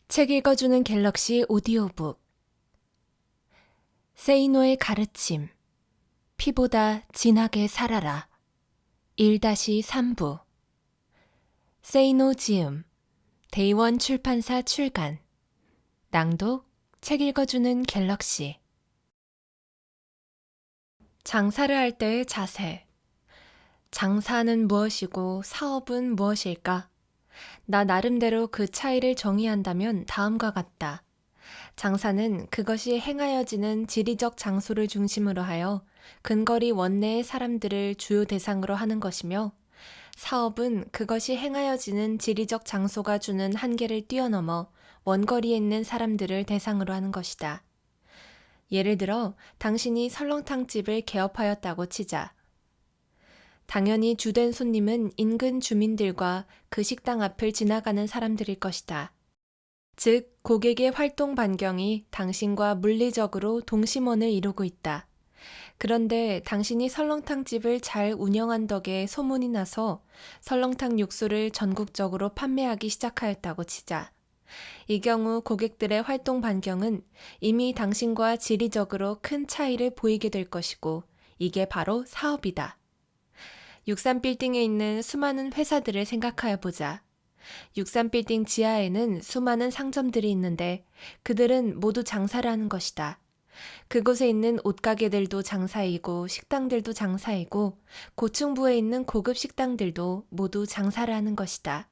책 읽어주는 갤럭시 오디오북. 세이노의 가르침. 피보다 진하게 살아라. 1-3부. 세이노 지음. 데이원 출판사 출간. 낭독. 책 읽어주는 갤럭시. 장사를 할 때의 자세. 장사는 무엇이고 사업은 무엇일까? 나 나름대로 그 차이를 정의한다면 다음과 같다. 장사는 그것이 행하여지는 지리적 장소를 중심으로 하여 근거리 원내의 사람들을 주요 대상으로 하는 것이며, 사업은 그것이 행하여지는 지리적 장소가 주는 한계를 뛰어넘어 원거리에 있는 사람들을 대상으로 하는 것이다. 예를 들어 당신이 설렁탕집을 개업하였다고 치자. 당연히 주된 손님은 인근 주민들과 그 식당 앞을 지나가는 사람들일 것이다. 즉, 고객의 활동 반경이 당신과 물리적으로 동심원을 이루고 있다. 그런데 당신이 설렁탕집을 잘 운영한 덕에 소문이 나서 설렁탕 육수를 전국적으로 판매하기 시작하였다고 치자. 이 경우 고객들의 활동 반경은 이미 당신과 지리적으로 큰 차이를 보이게 될 것이고, 이게 바로 사업이다. 63빌딩에 있는 수많은 회사들을 생각하여 보자. 63빌딩 지하에는 수많은 상점들이 있는데 그들은 모두 장사를 하는 것이다. 그곳에 있는 옷가게들도 장사이고 식당들도 장사이고 고층부에 있는 고급 식당들도 모두 장사를 하는 것이다.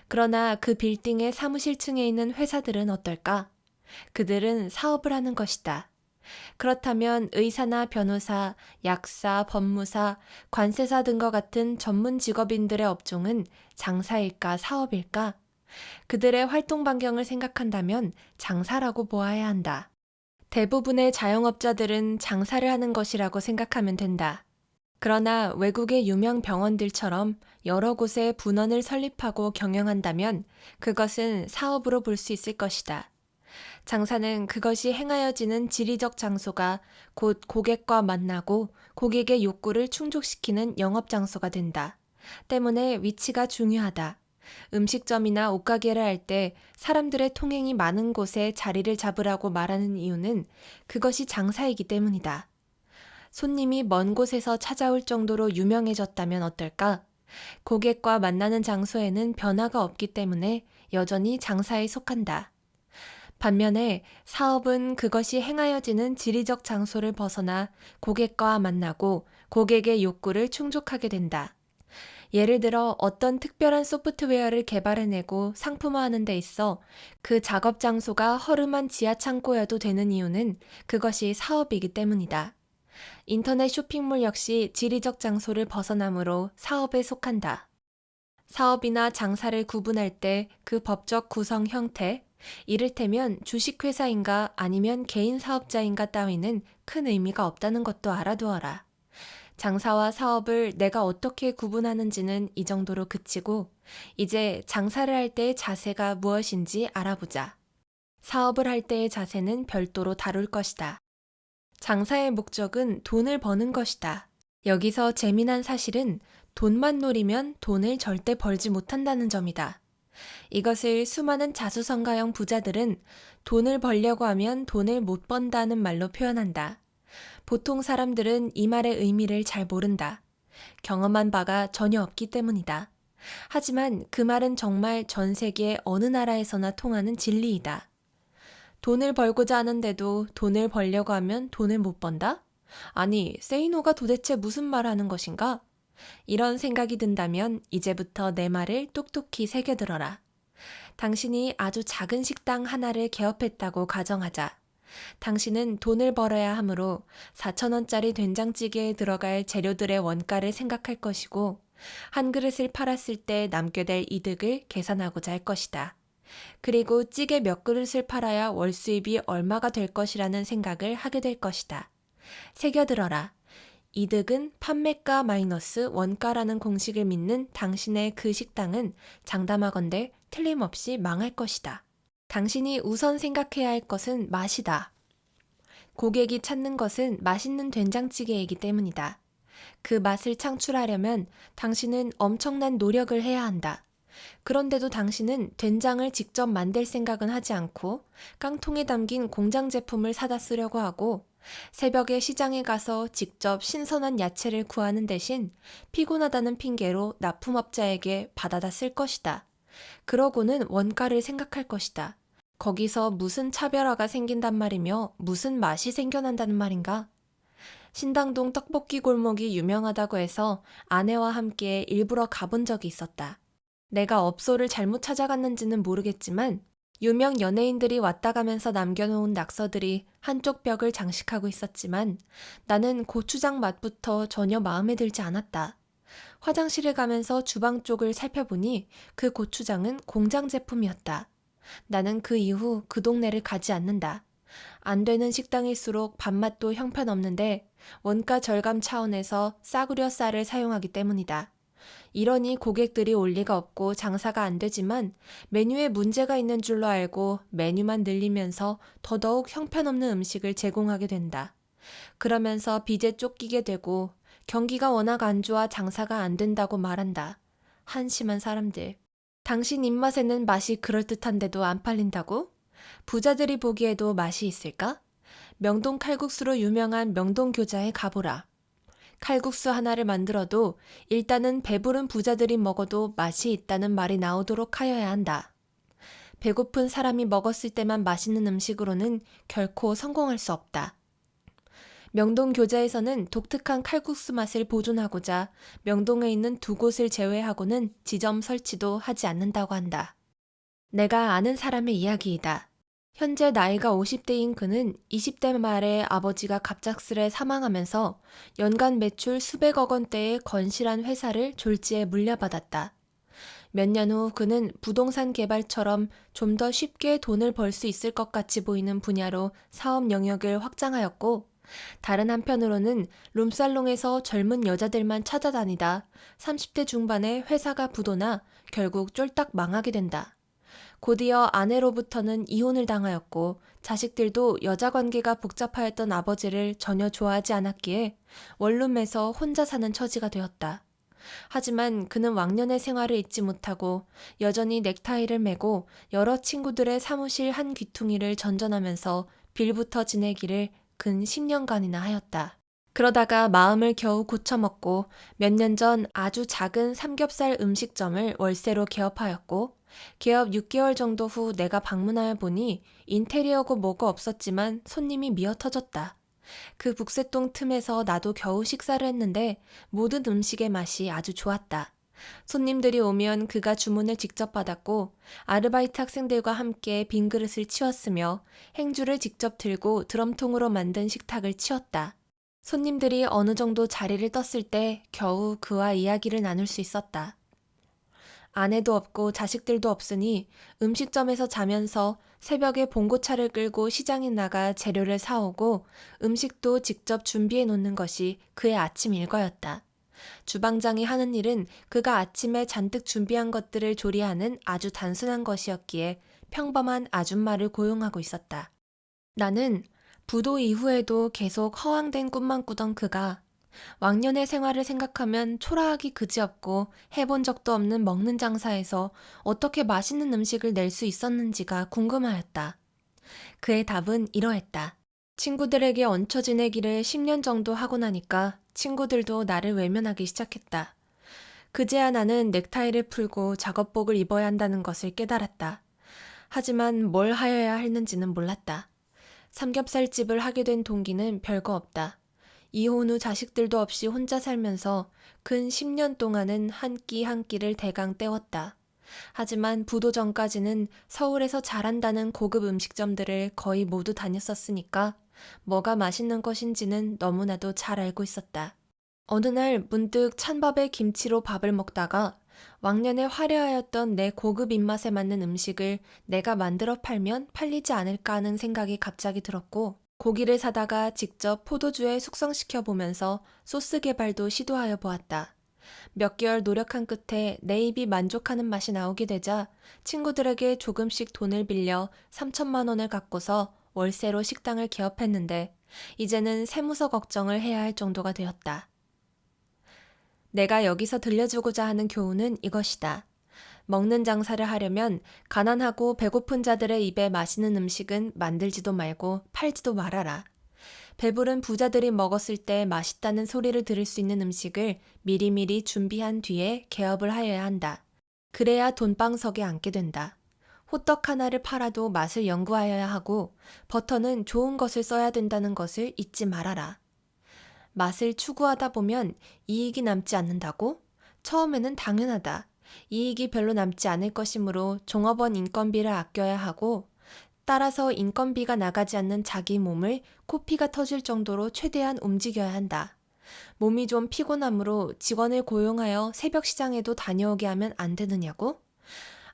그러나 그 빌딩의 사무실층에 있는 회사들은 어떨까? 그들은 사업을 하는 것이다. 그렇다면 의사나 변호사, 약사, 법무사, 관세사 등과 같은 전문 직업인들의 업종은 장사일까 사업일까? 그들의 활동 반경을 생각한다면 장사라고 보아야 한다. 대부분의 자영업자들은 장사를 하는 것이라고 생각하면 된다. 그러나 외국의 유명 병원들처럼 여러 곳에 분원을 설립하고 경영한다면 그것은 사업으로 볼 수 있을 것이다. 장사는 그것이 행하여지는 지리적 장소가 곧 고객과 만나고 고객의 욕구를 충족시키는 영업 장소가 된다. 때문에 위치가 중요하다. 음식점이나 옷가게를 할 때 사람들의 통행이 많은 곳에 자리를 잡으라고 말하는 이유는 그것이 장사이기 때문이다. 손님이 먼 곳에서 찾아올 정도로 유명해졌다면 어떨까? 고객과 만나는 장소에는 변화가 없기 때문에 여전히 장사에 속한다. 반면에 사업은 그것이 행하여지는 지리적 장소를 벗어나 고객과 만나고 고객의 욕구를 충족하게 된다. 예를 들어 어떤 특별한 소프트웨어를 개발해내고 상품화하는 데 있어 그 작업 장소가 허름한 지하 창고여도 되는 이유는 그것이 사업이기 때문이다. 인터넷 쇼핑몰 역시 지리적 장소를 벗어나므로 사업에 속한다. 사업이나 장사를 구분할 때 그 법적 구성 형태, 이를테면 주식회사인가 아니면 개인 사업자인가 따위는 큰 의미가 없다는 것도 알아두어라. 장사와 사업을 내가 어떻게 구분하는지는 이 정도로 그치고, 이제 장사를 할 때의 자세가 무엇인지 알아보자. 사업을 할 때의 자세는 별도로 다룰 것이다. 장사의 목적은 돈을 버는 것이다. 여기서 재미난 사실은 돈만 노리면 돈을 절대 벌지 못한다는 점이다. 이것을 수많은 자수성가형 부자들은 돈을 벌려고 하면 돈을 못 번다는 말로 표현한다. 보통 사람들은 이 말의 의미를 잘 모른다. 경험한 바가 전혀 없기 때문이다. 하지만 그 말은 정말 전 세계 어느 나라에서나 통하는 진리이다. 돈을 벌고자 하는데도 돈을 벌려고 하면 돈을 못 번다? 아니, 세이노가 도대체 무슨 말 하는 것인가? 이런 생각이 든다면 이제부터 내 말을 똑똑히 새겨들어라. 당신이 아주 작은 식당 하나를 개업했다고 가정하자. 당신은 돈을 벌어야 하므로 4,000원짜리 된장찌개에 들어갈 재료들의 원가를 생각할 것이고, 한 그릇을 팔았을 때 남게 될 이득을 계산하고자 할 것이다. 그리고 찌개 몇 그릇을 팔아야 월 수입이 얼마가 될 것이라는 생각을 하게 될 것이다. 새겨들어라. 이득은 판매가 마이너스 원가라는 공식을 믿는 당신의 그 식당은 장담하건대 틀림없이 망할 것이다. 당신이 우선 생각해야 할 것은 맛이다. 고객이 찾는 것은 맛있는 된장찌개이기 때문이다. 그 맛을 창출하려면 당신은 엄청난 노력을 해야 한다. 그런데도 당신은 된장을 직접 만들 생각은 하지 않고 깡통에 담긴 공장 제품을 사다 쓰려고 하고 새벽에 시장에 가서 직접 신선한 야채를 구하는 대신 피곤하다는 핑계로 납품업자에게 받아다 쓸 것이다. 그러고는 원가를 생각할 것이다. 거기서 무슨 차별화가 생긴단 말이며 무슨 맛이 생겨난다는 말인가? 신당동 떡볶이 골목이 유명하다고 해서 아내와 함께 일부러 가본 적이 있었다. 내가 업소를 잘못 찾아갔는지는 모르겠지만 유명 연예인들이 왔다 가면서 남겨놓은 낙서들이 한쪽 벽을 장식하고 있었지만 나는 고추장 맛부터 전혀 마음에 들지 않았다. 화장실에 가면서 주방 쪽을 살펴보니 그 고추장은 공장 제품이었다. 나는 그 이후 그 동네를 가지 않는다. 안 되는 식당일수록 밥맛도 형편없는데 원가 절감 차원에서 싸구려 쌀을 사용하기 때문이다. 이러니 고객들이 올 리가 없고 장사가 안 되지만 메뉴에 문제가 있는 줄로 알고 메뉴만 늘리면서 더더욱 형편없는 음식을 제공하게 된다. 그러면서 빚에 쫓기게 되고 경기가 워낙 안 좋아 장사가 안 된다고 말한다. 한심한 사람들. 당신 입맛에는 맛이 그럴듯한데도 안 팔린다고? 부자들이 보기에도 맛이 있을까? 명동 칼국수로 유명한 명동교자에 가보라. 칼국수 하나를 만들어도 일단은 배부른 부자들이 먹어도 맛이 있다는 말이 나오도록 하여야 한다. 배고픈 사람이 먹었을 때만 맛있는 음식으로는 결코 성공할 수 없다. 명동 교자에서는 독특한 칼국수 맛을 보존하고자 명동에 있는 두 곳을 제외하고는 지점 설치도 하지 않는다고 한다. 내가 아는 사람의 이야기이다. 현재 나이가 50대인 그는 20대 말에 아버지가 갑작스레 사망하면서 연간 매출 수백억 원대의 건실한 회사를 졸지에 물려받았다. 몇 년 후 그는 부동산 개발처럼 좀 더 쉽게 돈을 벌 수 있을 것 같이 보이는 분야로 사업 영역을 확장하였고 다른 한편으로는 룸살롱에서 젊은 여자들만 찾아다니다 30대 중반에 회사가 부도나 결국 쫄딱 망하게 된다. 곧이어 아내로부터는 이혼을 당하였고 자식들도 여자 관계가 복잡하였던 아버지를 전혀 좋아하지 않았기에 원룸에서 혼자 사는 처지가 되었다. 하지만 그는 왕년의 생활을 잊지 못하고 여전히 넥타이를 매고 여러 친구들의 사무실 한 귀퉁이를 전전하면서 빌부터 지내기를 근 10년간이나 하였다. 그러다가 마음을 겨우 고쳐먹고 몇 년 전 아주 작은 삼겹살 음식점을 월세로 개업하였고 개업 6개월 정도 후 내가 방문하여 보니 인테리어고 뭐고 없었지만 손님이 미어터졌다. 그 북새똥 틈에서 나도 겨우 식사를 했는데 모든 음식의 맛이 아주 좋았다. 손님들이 오면 그가 주문을 직접 받았고 아르바이트 학생들과 함께 빈 그릇을 치웠으며 행주를 직접 들고 드럼통으로 만든 식탁을 치웠다. 손님들이 어느 정도 자리를 떴을 때 겨우 그와 이야기를 나눌 수 있었다. 아내도 없고 자식들도 없으니 음식점에서 자면서 새벽에 봉고차를 끌고 시장에 나가 재료를 사오고 음식도 직접 준비해 놓는 것이 그의 아침 일과였다. 주방장이 하는 일은 그가 아침에 잔뜩 준비한 것들을 조리하는 아주 단순한 것이었기에 평범한 아줌마를 고용하고 있었다. 나는 부도 이후에도 계속 허황된 꿈만 꾸던 그가 왕년의 생활을 생각하면 초라하기 그지없고 해본 적도 없는 먹는 장사에서 어떻게 맛있는 음식을 낼 수 있었는지가 궁금하였다. 그의 답은 이러했다. 친구들에게 얹혀 지내기를 10년 정도 하고 나니까 친구들도 나를 외면하기 시작했다. 그제야 나는 넥타이를 풀고 작업복을 입어야 한다는 것을 깨달았다. 하지만 뭘 하여야 했는지는 몰랐다. 삼겹살집을 하게 된 동기는 별거 없다. 이혼 후 자식들도 없이 혼자 살면서 근 10년 동안은 한 끼 한 끼를 대강 때웠다. 하지만 부도 전까지는 서울에서 잘한다는 고급 음식점들을 거의 모두 다녔었으니까 뭐가 맛있는 것인지는 너무나도 잘 알고 있었다. 어느 날 문득 찬밥에 김치로 밥을 먹다가 왕년에 화려하였던 내 고급 입맛에 맞는 음식을 내가 만들어 팔면 팔리지 않을까 하는 생각이 갑자기 들었고 고기를 사다가 직접 포도주에 숙성시켜 보면서 소스 개발도 시도하여 보았다. 몇 개월 노력한 끝에 내 입이 만족하는 맛이 나오게 되자 친구들에게 조금씩 돈을 빌려 3천만 원을 갖고서 월세로 식당을 개업했는데 이제는 세무서 걱정을 해야 할 정도가 되었다. 내가 여기서 들려주고자 하는 교훈은 이것이다. 먹는 장사를 하려면 가난하고 배고픈 자들의 입에 맛있는 음식은 만들지도 말고 팔지도 말아라. 배부른 부자들이 먹었을 때 맛있다는 소리를 들을 수 있는 음식을 미리미리 준비한 뒤에 개업을 하여야 한다. 그래야 돈방석에 앉게 된다. 호떡 하나를 팔아도 맛을 연구하여야 하고 버터는 좋은 것을 써야 된다는 것을 잊지 말아라. 맛을 추구하다 보면 이익이 남지 않는다고? 처음에는 당연하다. 이익이 별로 남지 않을 것이므로 종업원 인건비를 아껴야 하고 따라서 인건비가 나가지 않는 자기 몸을 코피가 터질 정도로 최대한 움직여야 한다. 몸이 좀 피곤하므로 직원을 고용하여 새벽 시장에도 다녀오게 하면 안 되느냐고?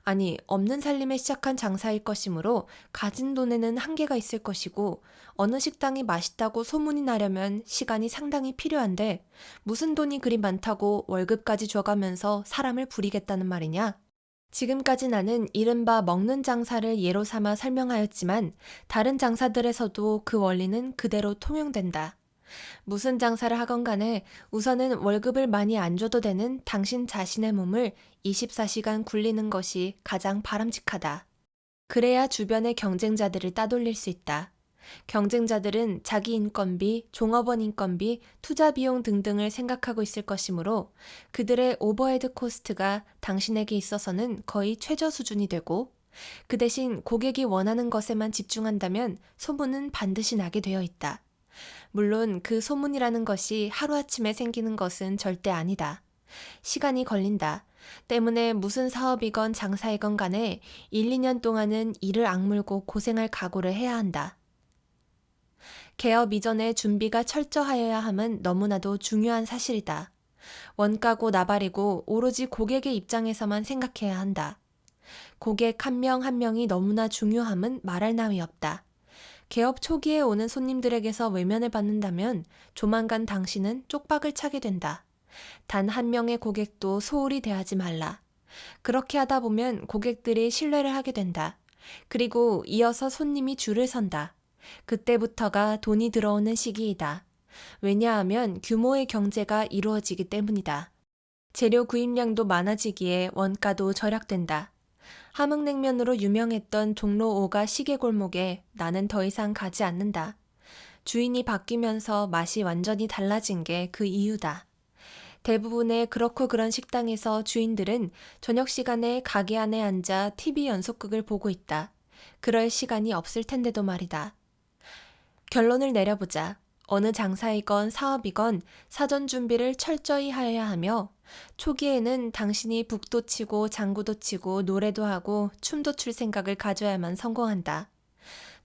아니, 없는 살림에 시작한 장사일 것이므로 가진 돈에는 한계가 있을 것이고 어느 식당이 맛있다고 소문이 나려면 시간이 상당히 필요한데 무슨 돈이 그리 많다고 월급까지 줘가면서 사람을 부리겠다는 말이냐? 지금까지 나는 이른바 먹는 장사를 예로 삼아 설명하였지만 다른 장사들에서도 그 원리는 그대로 통용된다. 무슨 장사를 하건 간에 우선은 월급을 많이 안 줘도 되는 당신 자신의 몸을 24시간 굴리는 것이 가장 바람직하다. 그래야 주변의 경쟁자들을 따돌릴 수 있다. 경쟁자들은 자기 인건비, 종업원 인건비, 투자 비용 등등을 생각하고 있을 것이므로 그들의 오버헤드 코스트가 당신에게 있어서는 거의 최저 수준이 되고 그 대신 고객이 원하는 것에만 집중한다면 소문은 반드시 나게 되어 있다. 물론 그 소문이라는 것이 하루아침에 생기는 것은 절대 아니다. 시간이 걸린다. 때문에 무슨 사업이건 장사이건 간에 1, 2년 동안은 이를 악물고 고생할 각오를 해야 한다. 개업 이전에 준비가 철저하여야 함은 너무나도 중요한 사실이다. 원가고 나발이고 오로지 고객의 입장에서만 생각해야 한다. 고객 한 명 한 명이 너무나 중요함은 말할 나위 없다. 개업 초기에 오는 손님들에게서 외면을 받는다면 조만간 당신은 쪽박을 차게 된다. 단 한 명의 고객도 소홀히 대하지 말라. 그렇게 하다 보면 고객들이 신뢰를 하게 된다. 그리고 이어서 손님이 줄을 선다. 그때부터가 돈이 들어오는 시기이다. 왜냐하면 규모의 경제가 이루어지기 때문이다. 재료 구입량도 많아지기에 원가도 절약된다. 함흥냉면으로 유명했던 종로 5가 시계골목에 나는 더 이상 가지 않는다. 주인이 바뀌면서 맛이 완전히 달라진 게 그 이유다. 대부분의 그렇고 그런 식당에서 주인들은 저녁 시간에 가게 안에 앉아 TV 연속극을 보고 있다. 그럴 시간이 없을 텐데도 말이다. 결론을 내려보자. 어느 장사이건 사업이건 사전 준비를 철저히 하여야 하며 초기에는 당신이 북도 치고 장구도 치고 노래도 하고 춤도 출 생각을 가져야만 성공한다.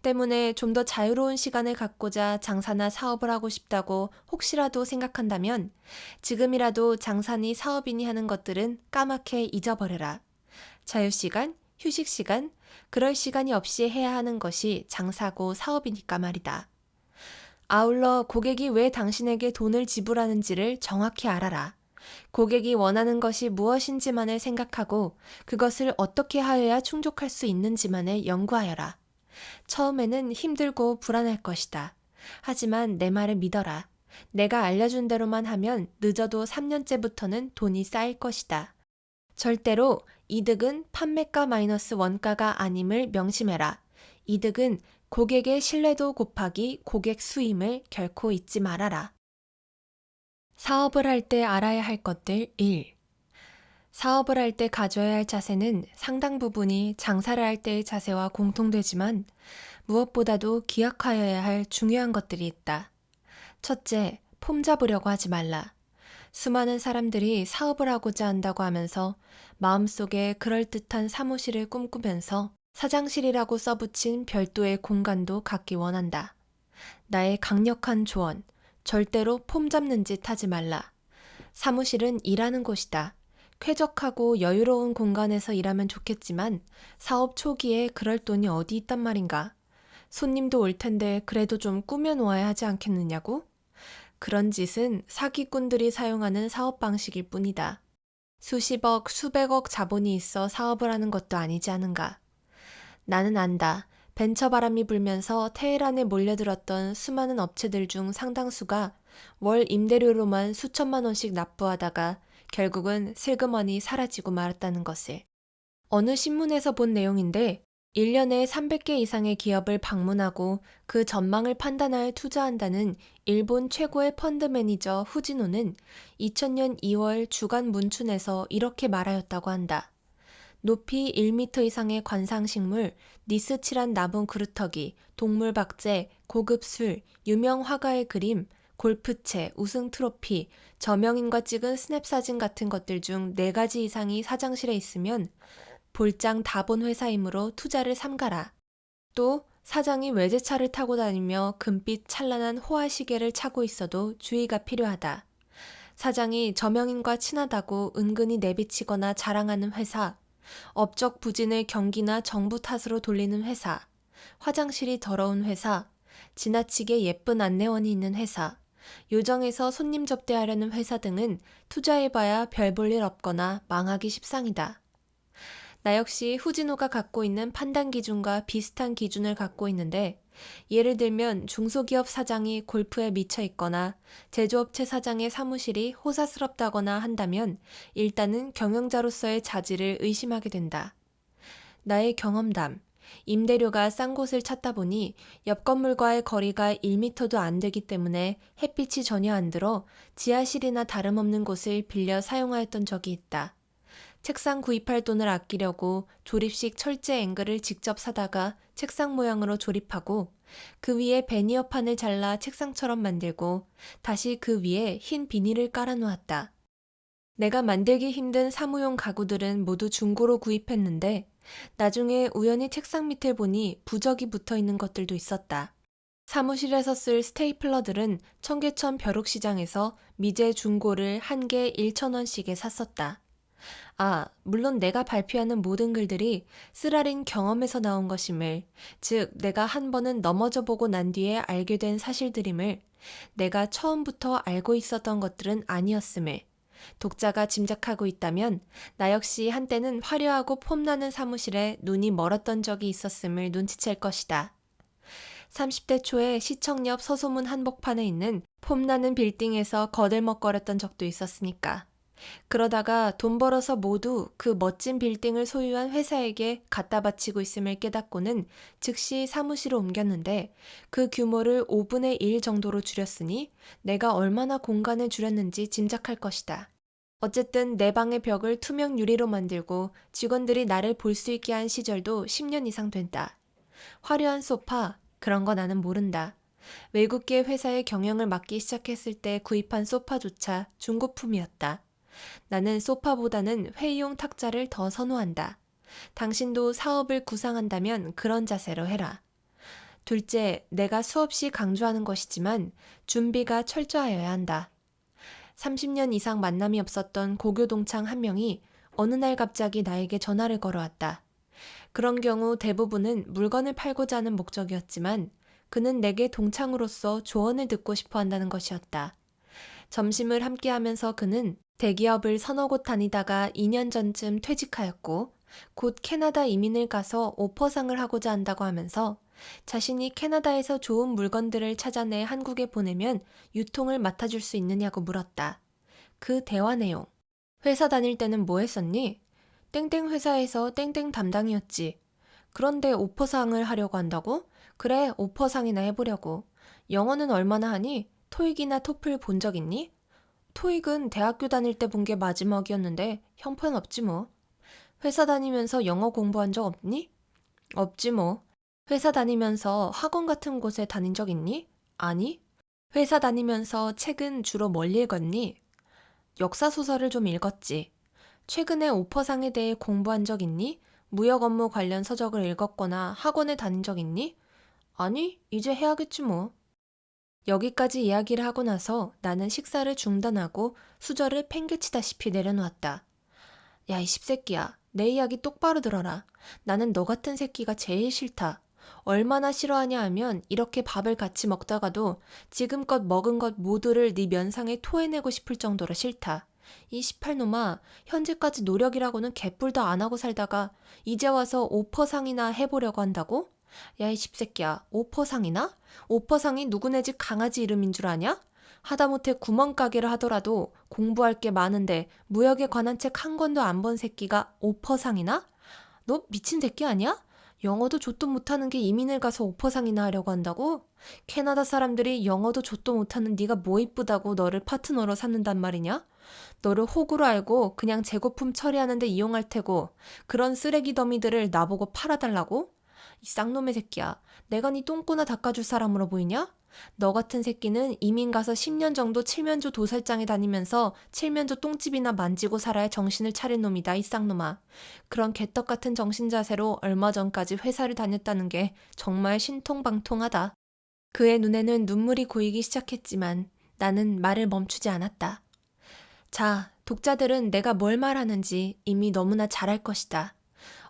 때문에 좀 더 자유로운 시간을 갖고자 장사나 사업을 하고 싶다고 혹시라도 생각한다면 지금이라도 장사니 사업이니 하는 것들은 까맣게 잊어버려라. 자유시간, 휴식시간, 그럴 시간이 없이 해야 하는 것이 장사고 사업이니까 말이다. 아울러 고객이 왜 당신에게 돈을 지불하는지를 정확히 알아라. 고객이 원하는 것이 무엇인지만을 생각하고 그것을 어떻게 하여야 충족할 수 있는지만을 연구하여라. 처음에는 힘들고 불안할 것이다. 하지만 내 말을 믿어라. 내가 알려준 대로만 하면 늦어도 3년째부터는 돈이 쌓일 것이다. 절대로 이득은 판매가 마이너스 원가가 아님을 명심해라. 이득은 고객의 신뢰도 곱하기 고객 수임을 결코 잊지 말아라. 사업을 할 때 알아야 할 것들 1. 사업을 할 때 가져야 할 자세는 상당 부분이 장사를 할 때의 자세와 공통되지만 무엇보다도 기억하여야 할 중요한 것들이 있다. 첫째, 폼 잡으려고 하지 말라. 수많은 사람들이 사업을 하고자 한다고 하면서 마음속에 그럴듯한 사무실을 꿈꾸면서 사장실이라고 써붙인 별도의 공간도 갖기 원한다. 나의 강력한 조언, 절대로 폼 잡는 짓 하지 말라. 사무실은 일하는 곳이다. 쾌적하고 여유로운 공간에서 일하면 좋겠지만 사업 초기에 그럴 돈이 어디 있단 말인가. 손님도 올 텐데 그래도 좀 꾸며놓아야 하지 않겠느냐고? 그런 짓은 사기꾼들이 사용하는 사업 방식일 뿐이다. 수십억, 수백억 자본이 있어 사업을 하는 것도 아니지 않은가. 나는 안다. 벤처 바람이 불면서 테헤란에 몰려들었던 수많은 업체들 중 상당수가 월 임대료로만 수천만 원씩 납부하다가 결국은 슬그머니 사라지고 말았다는 것을. 어느 신문에서 본 내용인데 1년에 300개 이상의 기업을 방문하고 그 전망을 판단하여 투자한다는 일본 최고의 펀드 매니저 후지노는 2000년 2월 주간 문춘에서 이렇게 말하였다고 한다. 높이 1m 이상의 관상식물, 니스칠한 나무 그루터기, 동물 박제, 고급 술, 유명 화가의 그림, 골프채, 우승 트로피, 저명인과 찍은 스냅 사진 같은 것들 중 4가지 이상이 사장실에 있으면 볼장 다 본 회사이므로 투자를 삼가라. 또 사장이 외제차를 타고 다니며 금빛 찬란한 호화 시계를 차고 있어도 주의가 필요하다. 사장이 저명인과 친하다고 은근히 내비치거나 자랑하는 회사, 업적 부진을 경기나 정부 탓으로 돌리는 회사, 화장실이 더러운 회사, 지나치게 예쁜 안내원이 있는 회사, 요정에서 손님 접대하려는 회사 등은 투자해봐야 별 볼 일 없거나 망하기 십상이다. 나 역시 후진호가 갖고 있는 판단 기준과 비슷한 기준을 갖고 있는데, 예를 들면 중소기업 사장이 골프에 미쳐 있거나 제조업체 사장의 사무실이 호사스럽다거나 한다면 일단은 경영자로서의 자질을 의심하게 된다. 나의 경험담. 임대료가 싼 곳을 찾다 보니 옆 건물과의 거리가 1m도 안 되기 때문에 햇빛이 전혀 안 들어 지하실이나 다름없는 곳을 빌려 사용하였던 적이 있다. 책상 구입할 돈을 아끼려고 조립식 철제 앵글을 직접 사다가 책상 모양으로 조립하고 그 위에 베니어판을 잘라 책상처럼 만들고 다시 그 위에 흰 비닐을 깔아 놓았다. 내가 만들기 힘든 사무용 가구들은 모두 중고로 구입했는데 나중에 우연히 책상 밑을 보니 부적이 붙어 있는 것들도 있었다. 사무실에서 쓸 스테이플러들은 청계천 벼룩시장에서 미제 중고를 한 개 1,000원씩에 샀었다. 물론 내가 발표하는 모든 글들이 쓰라린 경험에서 나온 것임을, 즉 내가 한 번은 넘어져 보고 난 뒤에 알게 된 사실들임을, 내가 처음부터 알고 있었던 것들은 아니었음을 독자가 짐작하고 있다면 나 역시 한때는 화려하고 폼나는 사무실에 눈이 멀었던 적이 있었음을 눈치챌 것이다. 30대 초에 시청 옆 서소문 한복판에 있는 폼나는 빌딩에서 거들먹거렸던 적도 있었으니까. 그러다가 돈 벌어서 모두 그 멋진 빌딩을 소유한 회사에게 갖다 바치고 있음을 깨닫고는 즉시 사무실을 옮겼는데 그 규모를 5분의 1 정도로 줄였으니 내가 얼마나 공간을 줄였는지 짐작할 것이다. 어쨌든 내 방의 벽을 투명 유리로 만들고 직원들이 나를 볼 수 있게 한 시절도 10년 이상 된다. 화려한 소파, 그런 거 나는 모른다. 외국계 회사의 경영을 맡기 시작했을 때 구입한 소파조차 중고품이었다. 나는 소파보다는 회의용 탁자를 더 선호한다. 당신도 사업을 구상한다면 그런 자세로 해라. 둘째, 내가 수없이 강조하는 것이지만 준비가 철저하여야 한다. 30년 이상 만남이 없었던 고교동창 한 명이 어느 날 갑자기 나에게 전화를 걸어왔다. 그런 경우 대부분은 물건을 팔고자 하는 목적이었지만 그는 내게 동창으로서 조언을 듣고 싶어 한다는 것이었다. 점심을 함께 하면서 그는 대기업을 서너 곳 다니다가 2년 전쯤 퇴직하였고 곧 캐나다 이민을 가서 오퍼상을 하고자 한다고 하면서 자신이 캐나다에서 좋은 물건들을 찾아내 한국에 보내면 유통을 맡아줄 수 있느냐고 물었다. 그 대화 내용. 회사 다닐 때는 뭐 했었니? 땡땡 회사에서 땡땡 담당이었지. 그런데 오퍼상을 하려고 한다고? 그래, 오퍼상이나 해보려고. 영어는 얼마나 하니? 토익이나 토플 본 적 있니? 토익은 대학교 다닐 때 본 게 마지막이었는데 형편없지 뭐. 회사 다니면서 영어 공부한 적 없니? 없지 뭐. 회사 다니면서 학원 같은 곳에 다닌 적 있니? 아니. 회사 다니면서 책은 주로 뭘 읽었니? 역사소설을 좀 읽었지. 최근에 오퍼상에 대해 공부한 적 있니? 무역 업무 관련 서적을 읽었거나 학원에 다닌 적 있니? 아니, 이제 해야겠지 뭐. 여기까지 이야기를 하고 나서 나는 식사를 중단하고 수저를 팽개치다시피 내려놓았다. 야, 이 십새끼야. 내 이야기 똑바로 들어라. 나는 너 같은 새끼가 제일 싫다. 얼마나 싫어하냐 하면 이렇게 밥을 같이 먹다가도 지금껏 먹은 것 모두를 네 면상에 토해내고 싶을 정도로 싫다. 이 18놈아, 현재까지 노력이라고는 개뿔도 안 하고 살다가 이제 와서 오퍼상이나 해보려고 한다고? 야, 이 십새끼야, 오퍼상이나? 오퍼상이 누구네 집 강아지 이름인 줄 아냐? 하다못해 구멍가게를 하더라도 공부할 게 많은데 무역에 관한 책 한 권도 안 본 새끼가 오퍼상이나? 너 미친 새끼 아니야? 영어도 좆도 못하는 게 이민을 가서 오퍼상이나 하려고 한다고? 캐나다 사람들이 영어도 좆도 못하는 네가 뭐 이쁘다고 너를 파트너로 삼는단 말이냐? 너를 호구로 알고 그냥 재고품 처리하는데 이용할 테고 그런 쓰레기 더미들을 나보고 팔아달라고? 이 쌍놈의 새끼야. 내가 네 똥꼬나 닦아줄 사람으로 보이냐? 너 같은 새끼는 이민 가서 10년 정도 칠면조 도살장에 다니면서 칠면조 똥집이나 만지고 살아야 정신을 차릴 놈이다, 이 쌍놈아. 그런 개떡 같은 정신 자세로 얼마 전까지 회사를 다녔다는 게 정말 신통방통하다. 그의 눈에는 눈물이 고이기 시작했지만 나는 말을 멈추지 않았다. 자, 독자들은 내가 뭘 말하는지 이미 너무나 잘 알 것이다.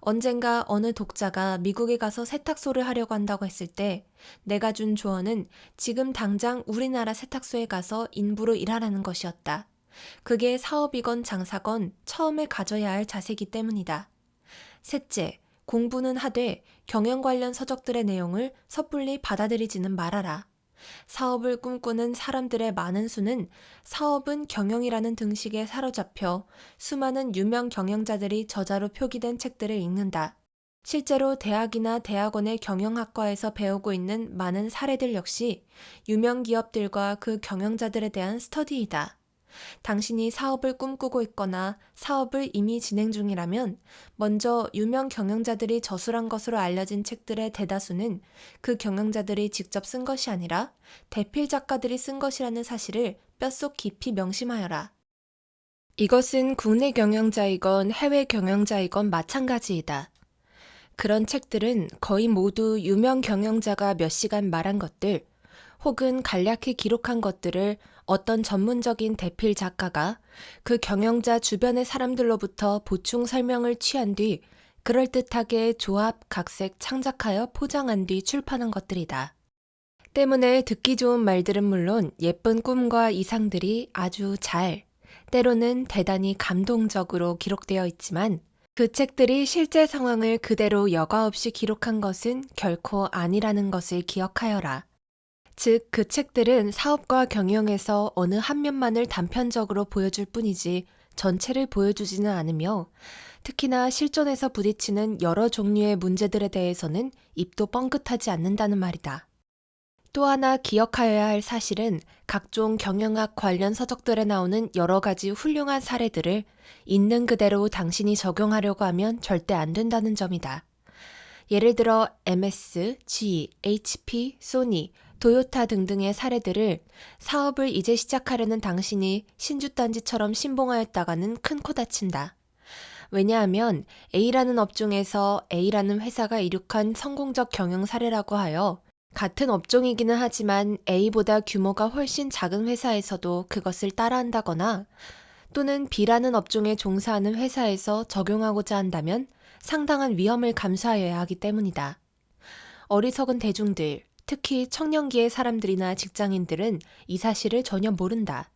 언젠가 어느 독자가 미국에 가서 세탁소를 하려고 한다고 했을 때 내가 준 조언은 지금 당장 우리나라 세탁소에 가서 인부로 일하라는 것이었다. 그게 사업이건 장사건 처음에 가져야 할 자세이기 때문이다. 셋째, 공부는 하되 경영 관련 서적들의 내용을 섣불리 받아들이지는 말아라. 사업을 꿈꾸는 사람들의 많은 수는 사업은 경영이라는 등식에 사로잡혀 수많은 유명 경영자들이 저자로 표기된 책들을 읽는다. 실제로 대학이나 대학원의 경영학과에서 배우고 있는 많은 사례들 역시 유명 기업들과 그 경영자들에 대한 스터디이다. 당신이 사업을 꿈꾸고 있거나 사업을 이미 진행 중이라면 먼저 유명 경영자들이 저술한 것으로 알려진 책들의 대다수는 그 경영자들이 직접 쓴 것이 아니라 대필 작가들이 쓴 것이라는 사실을 뼛속 깊이 명심하여라. 이것은 국내 경영자이건 해외 경영자이건 마찬가지이다. 그런 책들은 거의 모두 유명 경영자가 몇 시간 말한 것들, 혹은 간략히 기록한 것들을 어떤 전문적인 대필 작가가 그 경영자 주변의 사람들로부터 보충 설명을 취한 뒤 그럴듯하게 조합, 각색, 창작하여 포장한 뒤 출판한 것들이다. 때문에 듣기 좋은 말들은 물론 예쁜 꿈과 이상들이 아주 잘, 때로는 대단히 감동적으로 기록되어 있지만 그 책들이 실제 상황을 그대로 여과 없이 기록한 것은 결코 아니라는 것을 기억하여라. 즉, 그 책들은 사업과 경영에서 어느 한 면만을 단편적으로 보여줄 뿐이지 전체를 보여주지는 않으며 특히나 실존에서 부딪히는 여러 종류의 문제들에 대해서는 입도 뻥끗하지 않는다는 말이다. 또 하나 기억하여야 할 사실은 각종 경영학 관련 서적들에 나오는 여러 가지 훌륭한 사례들을 있는 그대로 당신이 적용하려고 하면 절대 안 된다는 점이다. 예를 들어 MS, GE, HP, 소니, 도요타 등등의 사례들을 사업을 이제 시작하려는 당신이 신주단지처럼 신봉하였다가는 큰 코 다친다. 왜냐하면 A라는 업종에서 A라는 회사가 이룩한 성공적 경영 사례라고 하여 같은 업종이기는 하지만 A보다 규모가 훨씬 작은 회사에서도 그것을 따라한다거나 또는 B라는 업종에 종사하는 회사에서 적용하고자 한다면 상당한 위험을 감수하여야 하기 때문이다. 어리석은 대중들, 특히 청년기의 사람들이나 직장인들은 이 사실을 전혀 모른다.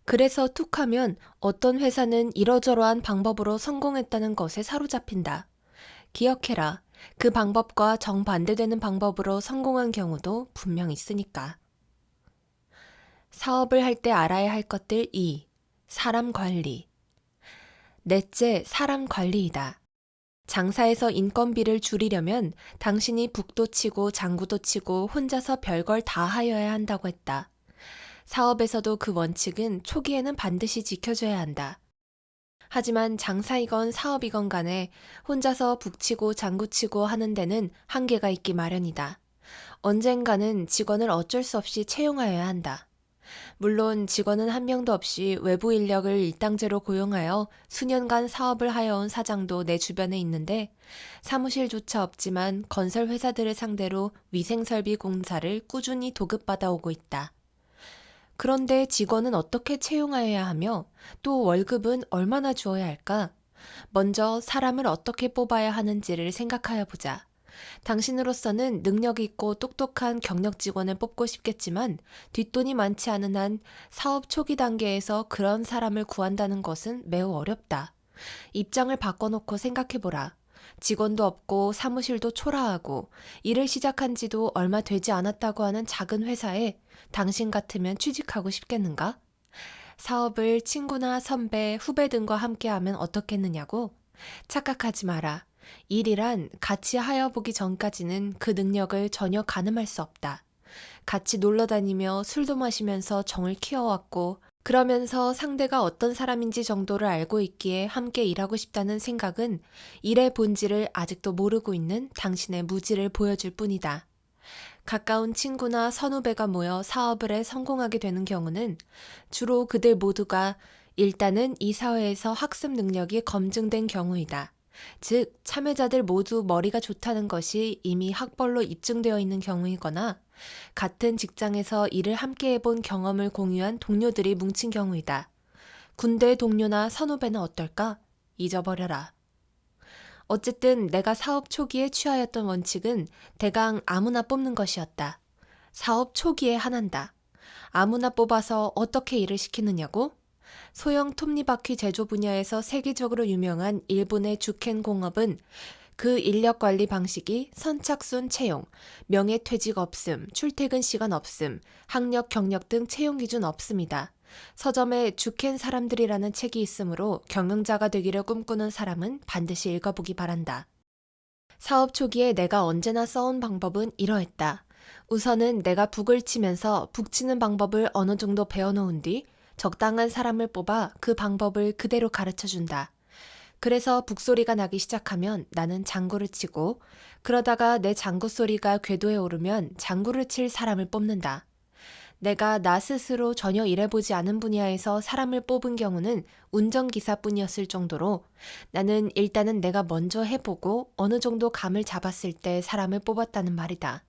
그래서 툭하면 어떤 회사는 이러저러한 방법으로 성공했다는 것에 사로잡힌다. 기억해라. 그 방법과 정반대되는 방법으로 성공한 경우도 분명 있으니까. 사업을 할 때 알아야 할 것들 2. 사람 관리. 넷째, 사람 관리이다. 장사에서 인건비를 줄이려면 당신이 북도 치고 장구도 치고 혼자서 별걸 다 하여야 한다고 했다. 사업에서도 그 원칙은 초기에는 반드시 지켜줘야 한다. 하지만 장사이건 사업이건 간에 혼자서 북치고 장구치고 하는 데는 한계가 있기 마련이다. 언젠가는 직원을 어쩔 수 없이 채용하여야 한다. 물론 직원은 한 명도 없이 외부 인력을 일당제로 고용하여 수년간 사업을 하여온 사장도 내 주변에 있는데 사무실조차 없지만 건설 회사들을 상대로 위생설비 공사를 꾸준히 도급받아 오고 있다. 그런데 직원은 어떻게 채용하여야 하며 또 월급은 얼마나 주어야 할까? 먼저 사람을 어떻게 뽑아야 하는지를 생각하여 보자. 당신으로서는 능력 있고 똑똑한 경력 직원을 뽑고 싶겠지만 뒷돈이 많지 않은 한 사업 초기 단계에서 그런 사람을 구한다는 것은 매우 어렵다. 입장을 바꿔놓고 생각해보라. 직원도 없고 사무실도 초라하고 일을 시작한 지도 얼마 되지 않았다고 하는 작은 회사에 당신 같으면 취직하고 싶겠는가? 사업을 친구나 선배, 후배 등과 함께 하면 어떻겠느냐고? 착각하지 마라. 일이란 같이 하여보기 전까지는 그 능력을 전혀 가늠할 수 없다. 같이 놀러 다니며 술도 마시면서 정을 키워왔고, 그러면서 상대가 어떤 사람인지 정도를 알고 있기에 함께 일하고 싶다는 생각은 일의 본질을 아직도 모르고 있는 당신의 무지를 보여줄 뿐이다. 가까운 친구나 선후배가 모여 사업을 해 성공하게 되는 경우는 주로 그들 모두가 일단은 이 사회에서 학습 능력이 검증된 경우이다. 즉, 참여자들 모두 머리가 좋다는 것이 이미 학벌로 입증되어 있는 경우이거나 같은 직장에서 일을 함께 해본 경험을 공유한 동료들이 뭉친 경우이다. 군대 동료나 선후배는 어떨까? 잊어버려라. 어쨌든 내가 사업 초기에 취하였던 원칙은 대강 아무나 뽑는 것이었다. 사업 초기에 하나다. 아무나 뽑아서 어떻게 일을 시키느냐고? 소형 톱니바퀴 제조 분야에서 세계적으로 유명한 일본의 주켄 공업은 그 인력 관리 방식이 선착순 채용, 명예퇴직 없음, 출퇴근 시간 없음, 학력, 경력 등 채용 기준 없음이다. 서점에 주켄 사람들이라는 책이 있으므로 경영자가 되기를 꿈꾸는 사람은 반드시 읽어보기 바란다. 사업 초기에 내가 언제나 써온 방법은 이러했다. 우선은 내가 북을 치면서 북 치는 방법을 어느 정도 배워놓은 뒤 적당한 사람을 뽑아 그 방법을 그대로 가르쳐준다. 그래서 북소리가 나기 시작하면 나는 장구를 치고, 그러다가 내 장구 소리가 궤도에 오르면 장구를 칠 사람을 뽑는다. 내가 나 스스로 전혀 일해보지 않은 분야에서 사람을 뽑은 경우는 운전기사뿐이었을 정도로 나는 일단은 내가 먼저 해보고 어느 정도 감을 잡았을 때 사람을 뽑았다는 말이다.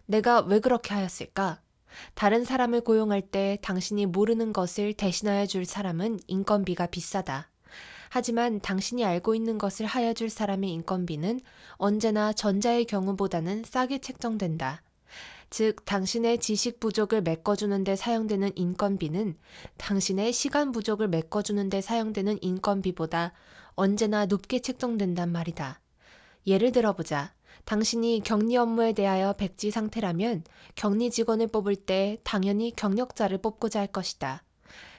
내가 왜 그렇게 하였을까? 다른 사람을 고용할 때 당신이 모르는 것을 대신하여 줄 사람은 인건비가 비싸다. 하지만 당신이 알고 있는 것을 하여 줄 사람의 인건비는 언제나 전자의 경우보다는 싸게 책정된다. 즉, 당신의 지식 부족을 메꿔주는 데 사용되는 인건비는 당신의 시간 부족을 메꿔주는 데 사용되는 인건비보다 언제나 높게 책정된단 말이다. 예를 들어보자. 당신이 격리 업무에 대하여 백지 상태라면 격리 직원을 뽑을 때 당연히 경력자를 뽑고자 할 것이다.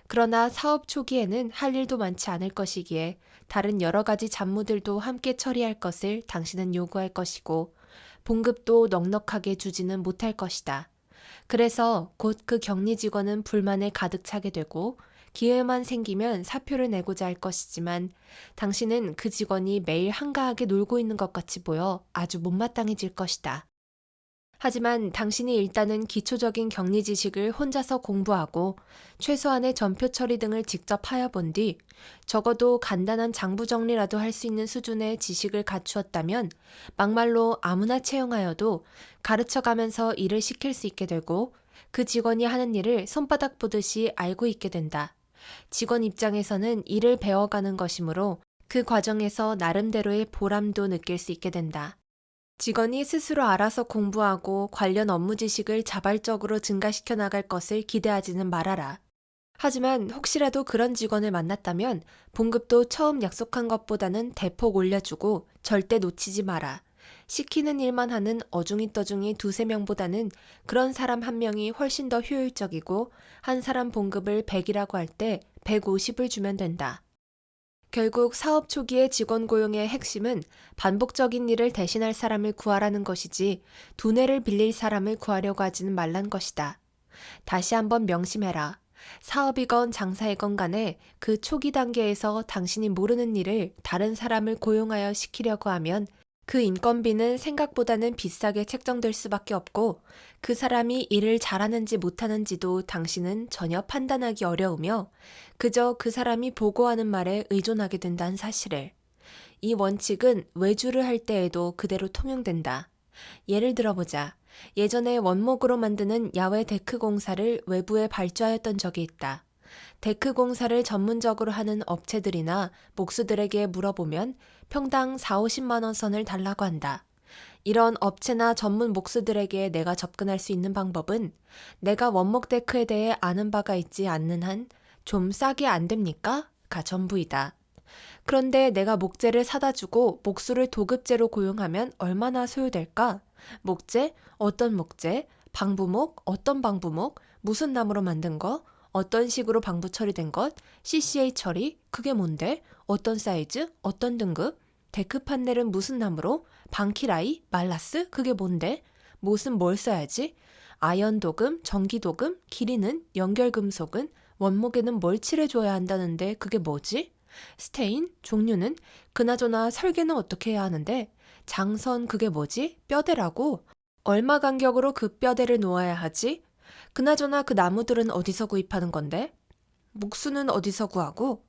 그러나 사업 초기에는 할 일도 많지 않을 것이기에 다른 여러 가지 잡무들도 함께 처리할 것을 당신은 요구할 것이고 봉급도 넉넉하게 주지는 못할 것이다. 그래서 곧 그 격리 직원은 불만에 가득 차게 되고 기회만 생기면 사표를 내고자 할 것이지만 당신은 그 직원이 매일 한가하게 놀고 있는 것 같이 보여 아주 못마땅해질 것이다. 하지만 당신이 일단은 기초적인 격리 지식을 혼자서 공부하고 최소한의 전표 처리 등을 직접 하여 본 뒤 적어도 간단한 장부 정리라도 할 수 있는 수준의 지식을 갖추었다면 막말로 아무나 채용하여도 가르쳐가면서 일을 시킬 수 있게 되고 그 직원이 하는 일을 손바닥 보듯이 알고 있게 된다. 직원 입장에서는 일을 배워가는 것이므로 그 과정에서 나름대로의 보람도 느낄 수 있게 된다. 직원이 스스로 알아서 공부하고 관련 업무 지식을 자발적으로 증가시켜 나갈 것을 기대하지는 말아라. 하지만 혹시라도 그런 직원을 만났다면 봉급도 처음 약속한 것보다는 대폭 올려주고 절대 놓치지 마라. 시키는 일만 하는 어중이떠중이 두세 명보다는 그런 사람 한 명이 훨씬 더 효율적이고 한 사람 봉급을 100이라고 할 때 150을 주면 된다. 결국 사업 초기의 직원 고용의 핵심은 반복적인 일을 대신할 사람을 구하라는 것이지 두뇌를 빌릴 사람을 구하려고 하지는 말란 것이다. 다시 한번 명심해라. 사업이건 장사이건 간에 그 초기 단계에서 당신이 모르는 일을 다른 사람을 고용하여 시키려고 하면 그 인건비는 생각보다는 비싸게 책정될 수밖에 없고 그 사람이 일을 잘하는지 못하는지도 당신은 전혀 판단하기 어려우며 그저 그 사람이 보고하는 말에 의존하게 된다는 사실을. 이 원칙은 외주를 할 때에도 그대로 통용된다. 예를 들어보자. 예전에 원목으로 만드는 야외 데크 공사를 외부에 발주하였던 적이 있다. 데크 공사를 전문적으로 하는 업체들이나 목수들에게 물어보면 평당 4, 50만 원 선을 달라고 한다. 이런 업체나 전문 목수들에게 내가 접근할 수 있는 방법은 내가 원목 데크에 대해 아는 바가 있지 않는 한 좀 싸게 안 됩니까? 가 전부이다. 그런데 내가 목재를 사다 주고 목수를 도급제로 고용하면 얼마나 소요될까? 목재? 어떤 목재? 방부목? 어떤 방부목? 무슨 나무로 만든 거? 어떤 식으로 방부 처리된 것? CCA 처리? 그게 뭔데? 어떤 사이즈? 어떤 등급? 데크 판넬은 무슨 나무로? 방키라이? 말라스? 그게 뭔데? 못은 뭘 써야지? 아연 도금, 전기 도금, 길이는, 연결 금속은, 원목에는 뭘 칠해줘야 한다는데 그게 뭐지? 스테인? 종류는? 그나저나 설계는 어떻게 해야 하는데? 장선 그게 뭐지? 뼈대라고? 얼마 간격으로 그 뼈대를 놓아야 하지? 그나저나 그 나무들은 어디서 구입하는 건데? 목수는 어디서 구하고?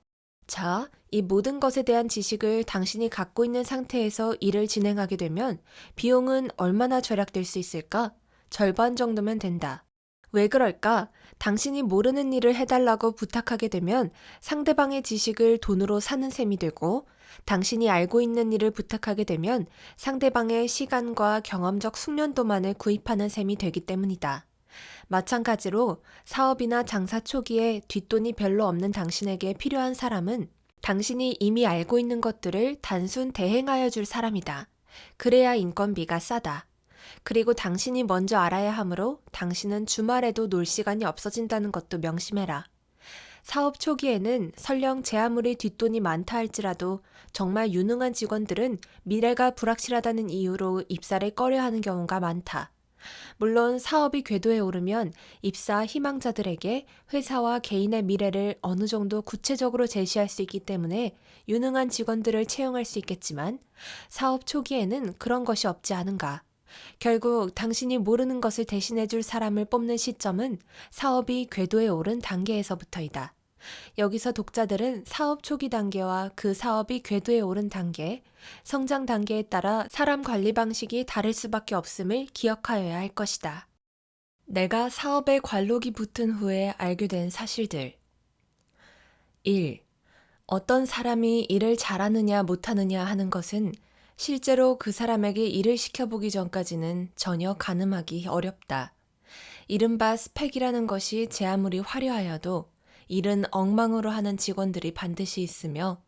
자, 이 모든 것에 대한 지식을 당신이 갖고 있는 상태에서 일을 진행하게 되면 비용은 얼마나 절약될 수 있을까? 절반 정도면 된다. 왜 그럴까? 당신이 모르는 일을 해달라고 부탁하게 되면 상대방의 지식을 돈으로 사는 셈이 되고, 당신이 알고 있는 일을 부탁하게 되면 상대방의 시간과 경험적 숙련도만을 구입하는 셈이 되기 때문이다. 마찬가지로 사업이나 장사 초기에 뒷돈이 별로 없는 당신에게 필요한 사람은 당신이 이미 알고 있는 것들을 단순 대행하여 줄 사람이다. 그래야 인건비가 싸다. 그리고 당신이 먼저 알아야 하므로 당신은 주말에도 놀 시간이 없어진다는 것도 명심해라. 사업 초기에는 설령 제 아무리 뒷돈이 많다 할지라도 정말 유능한 직원들은 미래가 불확실하다는 이유로 입사를 꺼려하는 경우가 많다. 물론 사업이 궤도에 오르면 입사 희망자들에게 회사와 개인의 미래를 어느 정도 구체적으로 제시할 수 있기 때문에 유능한 직원들을 채용할 수 있겠지만 사업 초기에는 그런 것이 없지 않은가. 결국 당신이 모르는 것을 대신해 줄 사람을 뽑는 시점은 사업이 궤도에 오른 단계에서부터이다. 여기서 독자들은 사업 초기 단계와 그 사업이 궤도에 오른 단계, 성장 단계에 따라 사람 관리 방식이 다를 수밖에 없음을 기억하여야 할 것이다. 내가 사업에 관록이 붙은 후에 알게 된 사실들. 1. 어떤 사람이 일을 잘하느냐 못하느냐 하는 것은 실제로 그 사람에게 일을 시켜보기 전까지는 전혀 가늠하기 어렵다. 이른바 스펙이라는 것이 제 아무리 화려하여도 일은 엉망으로 하는 직원들이 반드시 있으며,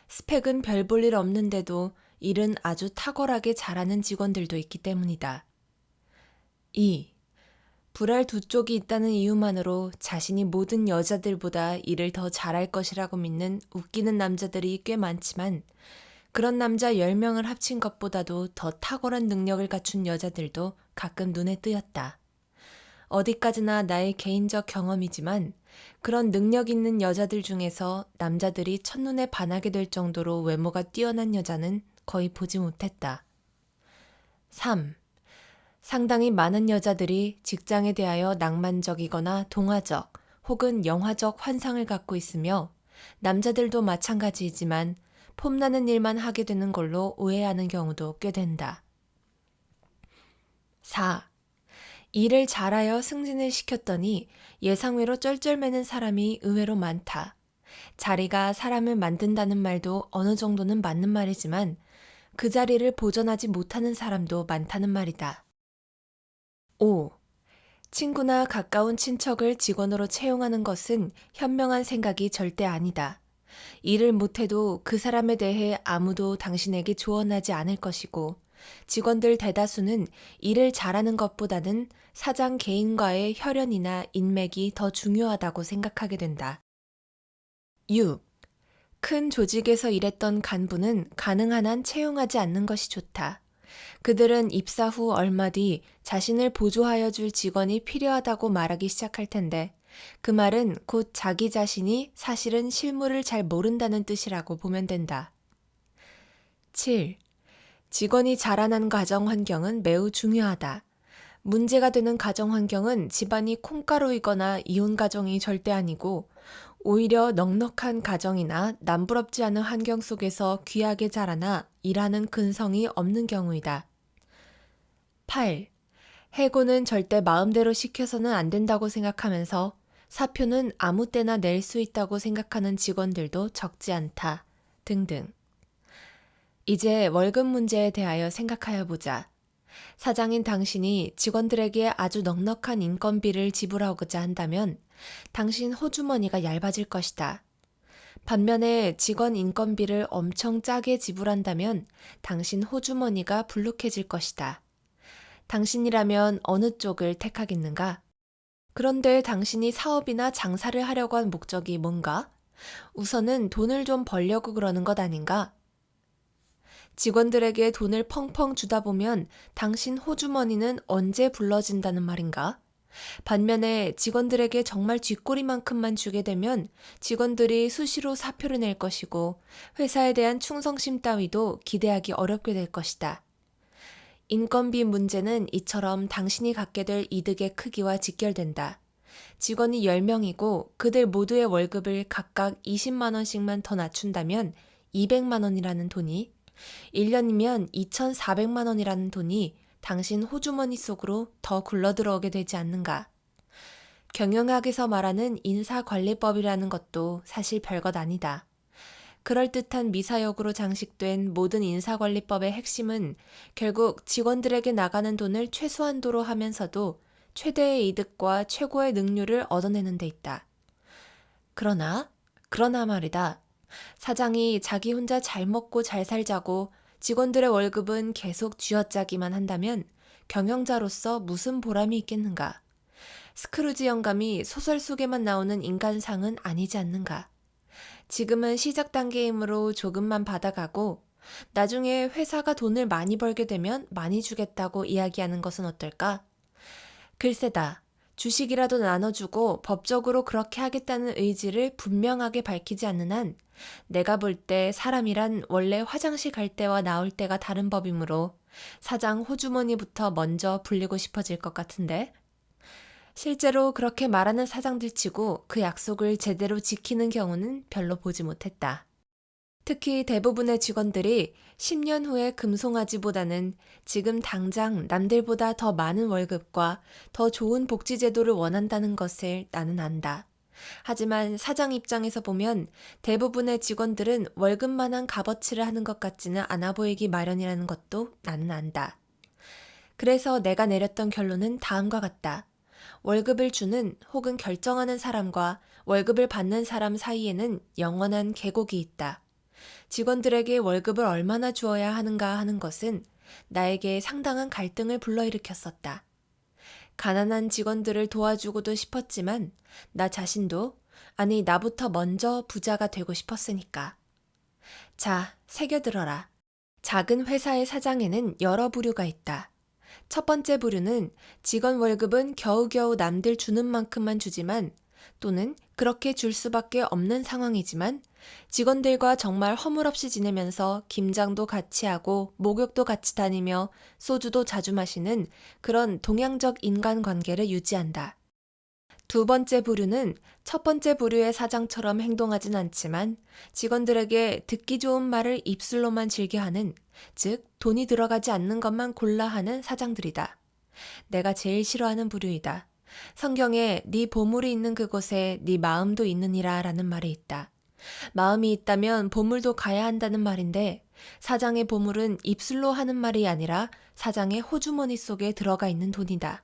스펙은 별 볼 일 없는데도 일은 아주 탁월하게 잘하는 직원들도 있기 때문이다. 2. 불알 두 쪽이 있다는 이유만으로 자신이 모든 여자들보다 일을 더 잘할 것이라고 믿는 웃기는 남자들이 꽤 많지만, 그런 남자 10명을 합친 것보다도 더 탁월한 능력을 갖춘 여자들도 가끔 눈에 띄었다. 어디까지나 나의 개인적 경험이지만 그런 능력 있는 여자들 중에서 남자들이 첫눈에 반하게 될 정도로 외모가 뛰어난 여자는 거의 보지 못했다. 3. 상당히 많은 여자들이 직장에 대하여 낭만적이거나 동화적 혹은 영화적 환상을 갖고 있으며 남자들도 마찬가지이지만 폼나는 일만 하게 되는 걸로 오해하는 경우도 꽤 된다. 4. 일을 잘하여 승진을 시켰더니 예상외로 쩔쩔매는 사람이 의외로 많다. 자리가 사람을 만든다는 말도 어느 정도는 맞는 말이지만 그 자리를 보존하지 못하는 사람도 많다는 말이다. 5. 친구나 가까운 친척을 직원으로 채용하는 것은 현명한 생각이 절대 아니다. 일을 못해도 그 사람에 대해 아무도 당신에게 조언하지 않을 것이고, 직원들 대다수는 일을 잘하는 것보다는 사장 개인과의 혈연이나 인맥이 더 중요하다고 생각하게 된다. 6. 큰 조직에서 일했던 간부는 가능한 한 채용하지 않는 것이 좋다. 그들은 입사 후 얼마 뒤 자신을 보조하여 줄 직원이 필요하다고 말하기 시작할 텐데, 그 말은 곧 자기 자신이 사실은 실무를 잘 모른다는 뜻이라고 보면 된다. 7. 직원이 자라난 가정 환경은 매우 중요하다. 문제가 되는 가정 환경은 집안이 콩가루이거나 이혼 가정이 절대 아니고, 오히려 넉넉한 가정이나 남부럽지 않은 환경 속에서 귀하게 자라나 일하는 근성이 없는 경우이다. 8. 해고는 절대 마음대로 시켜서는 안 된다고 생각하면서 사표는 아무 때나 낼 수 있다고 생각하는 직원들도 적지 않다. 등등. 이제 월급 문제에 대하여 생각하여 보자. 사장인 당신이 직원들에게 아주 넉넉한 인건비를 지불하고자 한다면 당신 호주머니가 얇아질 것이다. 반면에 직원 인건비를 엄청 짜게 지불한다면 당신 호주머니가 불룩해질 것이다. 당신이라면 어느 쪽을 택하겠는가? 그런데 당신이 사업이나 장사를 하려고 한 목적이 뭔가? 우선은 돈을 좀 벌려고 그러는 것 아닌가? 직원들에게 돈을 펑펑 주다 보면 당신 호주머니는 언제 불러진다는 말인가? 반면에 직원들에게 정말 쥐꼬리만큼만 주게 되면 직원들이 수시로 사표를 낼 것이고 회사에 대한 충성심 따위도 기대하기 어렵게 될 것이다. 인건비 문제는 이처럼 당신이 갖게 될 이득의 크기와 직결된다. 직원이 10명이고 그들 모두의 월급을 각각 20만 원씩만 더 낮춘다면 200만 원이라는 돈이, 1년이면 2,400만 원이라는 돈이 당신 호주머니 속으로 더 굴러들어오게 되지 않는가. 경영학에서 말하는 인사관리법이라는 것도 사실 별것 아니다. 그럴듯한 미사역으로 장식된 모든 인사관리법의 핵심은 결국 직원들에게 나가는 돈을 최소한도로 하면서도 최대의 이득과 최고의 능률을 얻어내는 데 있다. 그러나 말이다. 사장이 자기 혼자 잘 먹고 잘 살자고 직원들의 월급은 계속 쥐어짜기만 한다면 경영자로서 무슨 보람이 있겠는가? 스크루지 영감이 소설 속에만 나오는 인간상은 아니지 않는가? 지금은 시작 단계이므로 조금만 받아가고 나중에 회사가 돈을 많이 벌게 되면 많이 주겠다고 이야기하는 것은 어떨까? 글쎄다. 주식이라도 나눠주고 법적으로 그렇게 하겠다는 의지를 분명하게 밝히지 않는 한 내가 볼 때 사람이란 원래 화장실 갈 때와 나올 때가 다른 법이므로 사장 호주머니부터 먼저 불리고 싶어질 것 같은데. 실제로 그렇게 말하는 사장들 치고 그 약속을 제대로 지키는 경우는 별로 보지 못했다. 특히 대부분의 직원들이 10년 후에 금송아지보다는 지금 당장 남들보다 더 많은 월급과 더 좋은 복지 제도를 원한다는 것을 나는 안다. 하지만 사장 입장에서 보면 대부분의 직원들은 월급만한 값어치를 하는 것 같지는 않아 보이기 마련이라는 것도 나는 안다. 그래서 내가 내렸던 결론은 다음과 같다. 월급을 주는 혹은 결정하는 사람과 월급을 받는 사람 사이에는 영원한 계곡이 있다. 직원들에게 월급을 얼마나 주어야 하는가 하는 것은 나에게 상당한 갈등을 불러일으켰었다. 가난한 직원들을 도와주고도 싶었지만 나 자신도, 아니 나부터 먼저 부자가 되고 싶었으니까. 자, 새겨들어라. 작은 회사의 사장에는 여러 부류가 있다. 첫 번째 부류는 직원 월급은 겨우겨우 남들 주는 만큼만 주지만 또는 그렇게 줄 수밖에 없는 상황이지만 직원들과 정말 허물없이 지내면서 김장도 같이 하고 목욕도 같이 다니며 소주도 자주 마시는 그런 동양적 인간관계를 유지한다. 두 번째 부류는 첫 번째 부류의 사장처럼 행동하진 않지만 직원들에게 듣기 좋은 말을 입술로만 즐겨하는, 즉 돈이 들어가지 않는 것만 골라 하는 사장들이다. 내가 제일 싫어하는 부류이다. 성경에 네 보물이 있는 그곳에 네 마음도 있느니라 라는 말이 있다. 마음이 있다면 보물도 가야 한다는 말인데 사장의 보물은 입술로 하는 말이 아니라 사장의 호주머니 속에 들어가 있는 돈이다.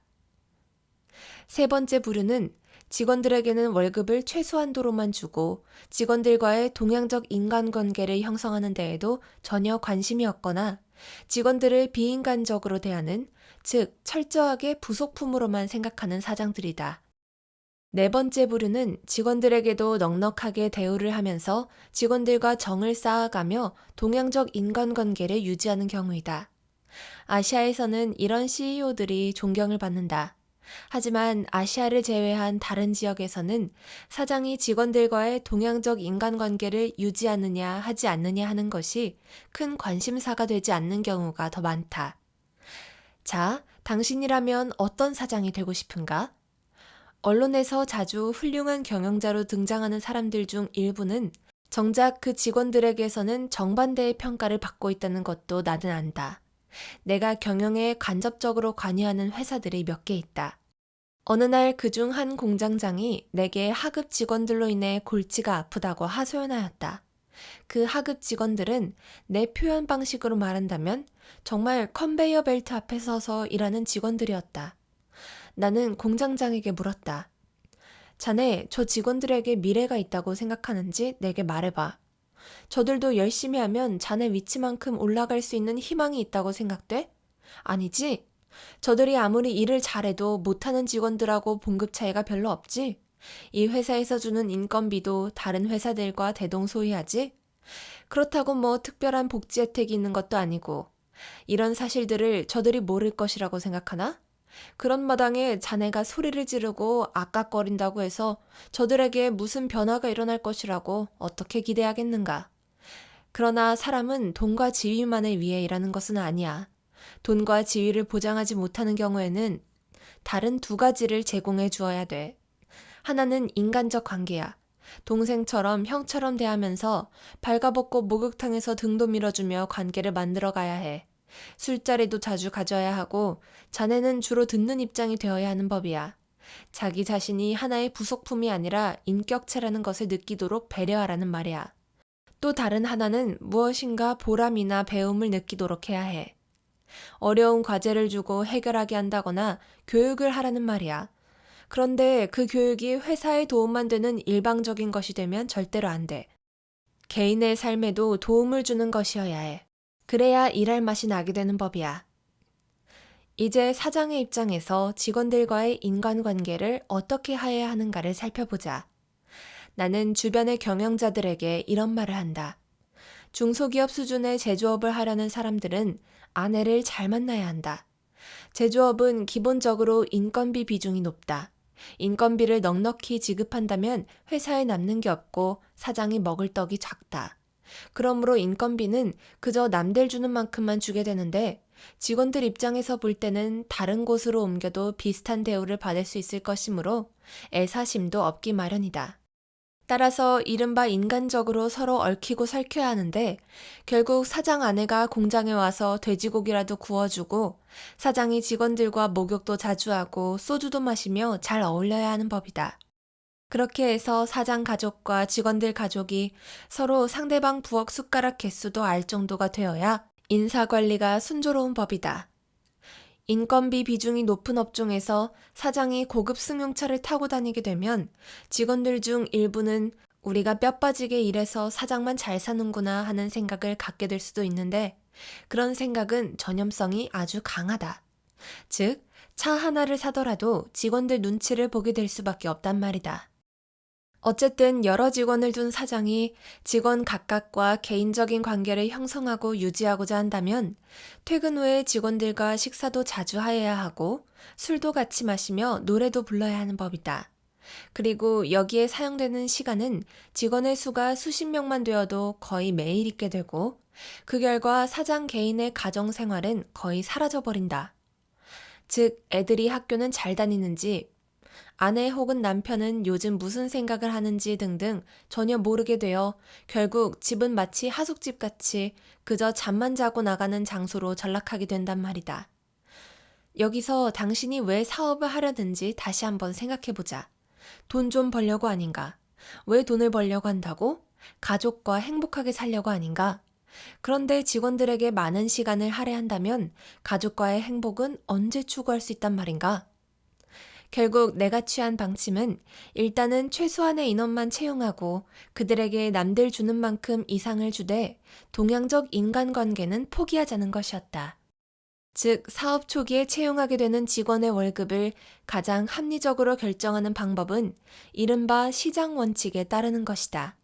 세 번째 부류는 직원들에게는 월급을 최소한도로만 주고 직원들과의 동양적 인간관계를 형성하는 데에도 전혀 관심이 없거나 직원들을 비인간적으로 대하는, 즉 철저하게 부속품으로만 생각하는 사장들이다. 네 번째 부류는 직원들에게도 넉넉하게 대우를 하면서 직원들과 정을 쌓아가며 동양적 인간관계를 유지하는 경우이다. 아시아에서는 이런 CEO들이 존경을 받는다. 하지만 아시아를 제외한 다른 지역에서는 사장이 직원들과의 동양적 인간관계를 유지하느냐 하지 않느냐 하는 것이 큰 관심사가 되지 않는 경우가 더 많다. 자, 당신이라면 어떤 사장이 되고 싶은가? 언론에서 자주 훌륭한 경영자로 등장하는 사람들 중 일부는 정작 그 직원들에게서는 정반대의 평가를 받고 있다는 것도 나는 안다. 내가 경영에 간접적으로 관여하는 회사들이 몇 개 있다. 어느 날 그중 한 공장장이 내게 하급 직원들로 인해 골치가 아프다고 하소연하였다. 그 하급 직원들은 내 표현 방식으로 말한다면 정말 컨베이어 벨트 앞에 서서 일하는 직원들이었다. 나는 공장장에게 물었다. 자네, 저 직원들에게 미래가 있다고 생각하는지 내게 말해봐. 저들도 열심히 하면 자네 위치만큼 올라갈 수 있는 희망이 있다고 생각돼? 아니지? 저들이 아무리 일을 잘해도 못하는 직원들하고 봉급 차이가 별로 없지? 이 회사에서 주는 인건비도 다른 회사들과 대동소이하지? 그렇다고 뭐 특별한 복지 혜택이 있는 것도 아니고 이런 사실들을 저들이 모를 것이라고 생각하나? 그런 마당에 자네가 소리를 지르고 악각거린다고 해서 저들에게 무슨 변화가 일어날 것이라고 어떻게 기대하겠는가? 그러나 사람은 돈과 지위만을 위해 일하는 것은 아니야. 돈과 지위를 보장하지 못하는 경우에는 다른 두 가지를 제공해 주어야 돼. 하나는 인간적 관계야. 동생처럼 형처럼 대하면서 발가벗고 목욕탕에서 등도 밀어주며 관계를 만들어 가야 해. 술자리도 자주 가져야 하고 자네는 주로 듣는 입장이 되어야 하는 법이야. 자기 자신이 하나의 부속품이 아니라 인격체라는 것을 느끼도록 배려하라는 말이야. 또 다른 하나는 무엇인가 보람이나 배움을 느끼도록 해야 해. 어려운 과제를 주고 해결하게 한다거나 교육을 하라는 말이야. 그런데 그 교육이 회사에 도움만 되는 일방적인 것이 되면 절대로 안 돼. 개인의 삶에도 도움을 주는 것이어야 해. 그래야 일할 맛이 나게 되는 법이야. 이제 사장의 입장에서 직원들과의 인간관계를 어떻게 해야 하는가를 살펴보자. 나는 주변의 경영자들에게 이런 말을 한다. 중소기업 수준의 제조업을 하려는 사람들은 아내를 잘 만나야 한다. 제조업은 기본적으로 인건비 비중이 높다. 인건비를 넉넉히 지급한다면 회사에 남는 게 없고 사장이 먹을 떡이 작다. 그러므로 인건비는 그저 남들 주는 만큼만 주게 되는데 직원들 입장에서 볼 때는 다른 곳으로 옮겨도 비슷한 대우를 받을 수 있을 것이므로 애사심도 없기 마련이다. 따라서 이른바 인간적으로 서로 얽히고 설켜야 하는데 결국 사장 아내가 공장에 와서 돼지고기라도 구워주고 사장이 직원들과 목욕도 자주 하고 소주도 마시며 잘 어울려야 하는 법이다. 그렇게 해서 사장 가족과 직원들 가족이 서로 상대방 부엌 숟가락 개수도 알 정도가 되어야 인사관리가 순조로운 법이다. 인건비 비중이 높은 업종에서 사장이 고급 승용차를 타고 다니게 되면 직원들 중 일부는 우리가 뼈 빠지게 일해서 사장만 잘 사는구나 하는 생각을 갖게 될 수도 있는데 그런 생각은 전염성이 아주 강하다. 즉, 차 하나를 사더라도 직원들 눈치를 보게 될 수밖에 없단 말이다. 어쨌든 여러 직원을 둔 사장이 직원 각각과 개인적인 관계를 형성하고 유지하고자 한다면 퇴근 후에 직원들과 식사도 자주 하여야 하고 술도 같이 마시며 노래도 불러야 하는 법이다. 그리고 여기에 사용되는 시간은 직원의 수가 수십 명만 되어도 거의 매일 있게 되고 그 결과 사장 개인의 가정 생활은 거의 사라져버린다. 즉, 애들이 학교는 잘 다니는지 아내 혹은 남편은 요즘 무슨 생각을 하는지 등등 전혀 모르게 되어 결국 집은 마치 하숙집같이 그저 잠만 자고 나가는 장소로 전락하게 된단 말이다. 여기서 당신이 왜 사업을 하려는지 다시 한번 생각해보자. 돈 좀 벌려고 아닌가? 왜 돈을 벌려고 한다고? 가족과 행복하게 살려고 아닌가? 그런데 직원들에게 많은 시간을 할애한다면 가족과의 행복은 언제 추구할 수 있단 말인가? 결국 내가 취한 방침은 일단은 최소한의 인원만 채용하고 그들에게 남들 주는 만큼 이상을 주되 동양적 인간관계는 포기하자는 것이었다. 즉, 사업 초기에 채용하게 되는 직원의 월급을 가장 합리적으로 결정하는 방법은 이른바 시장 원칙에 따르는 것이다.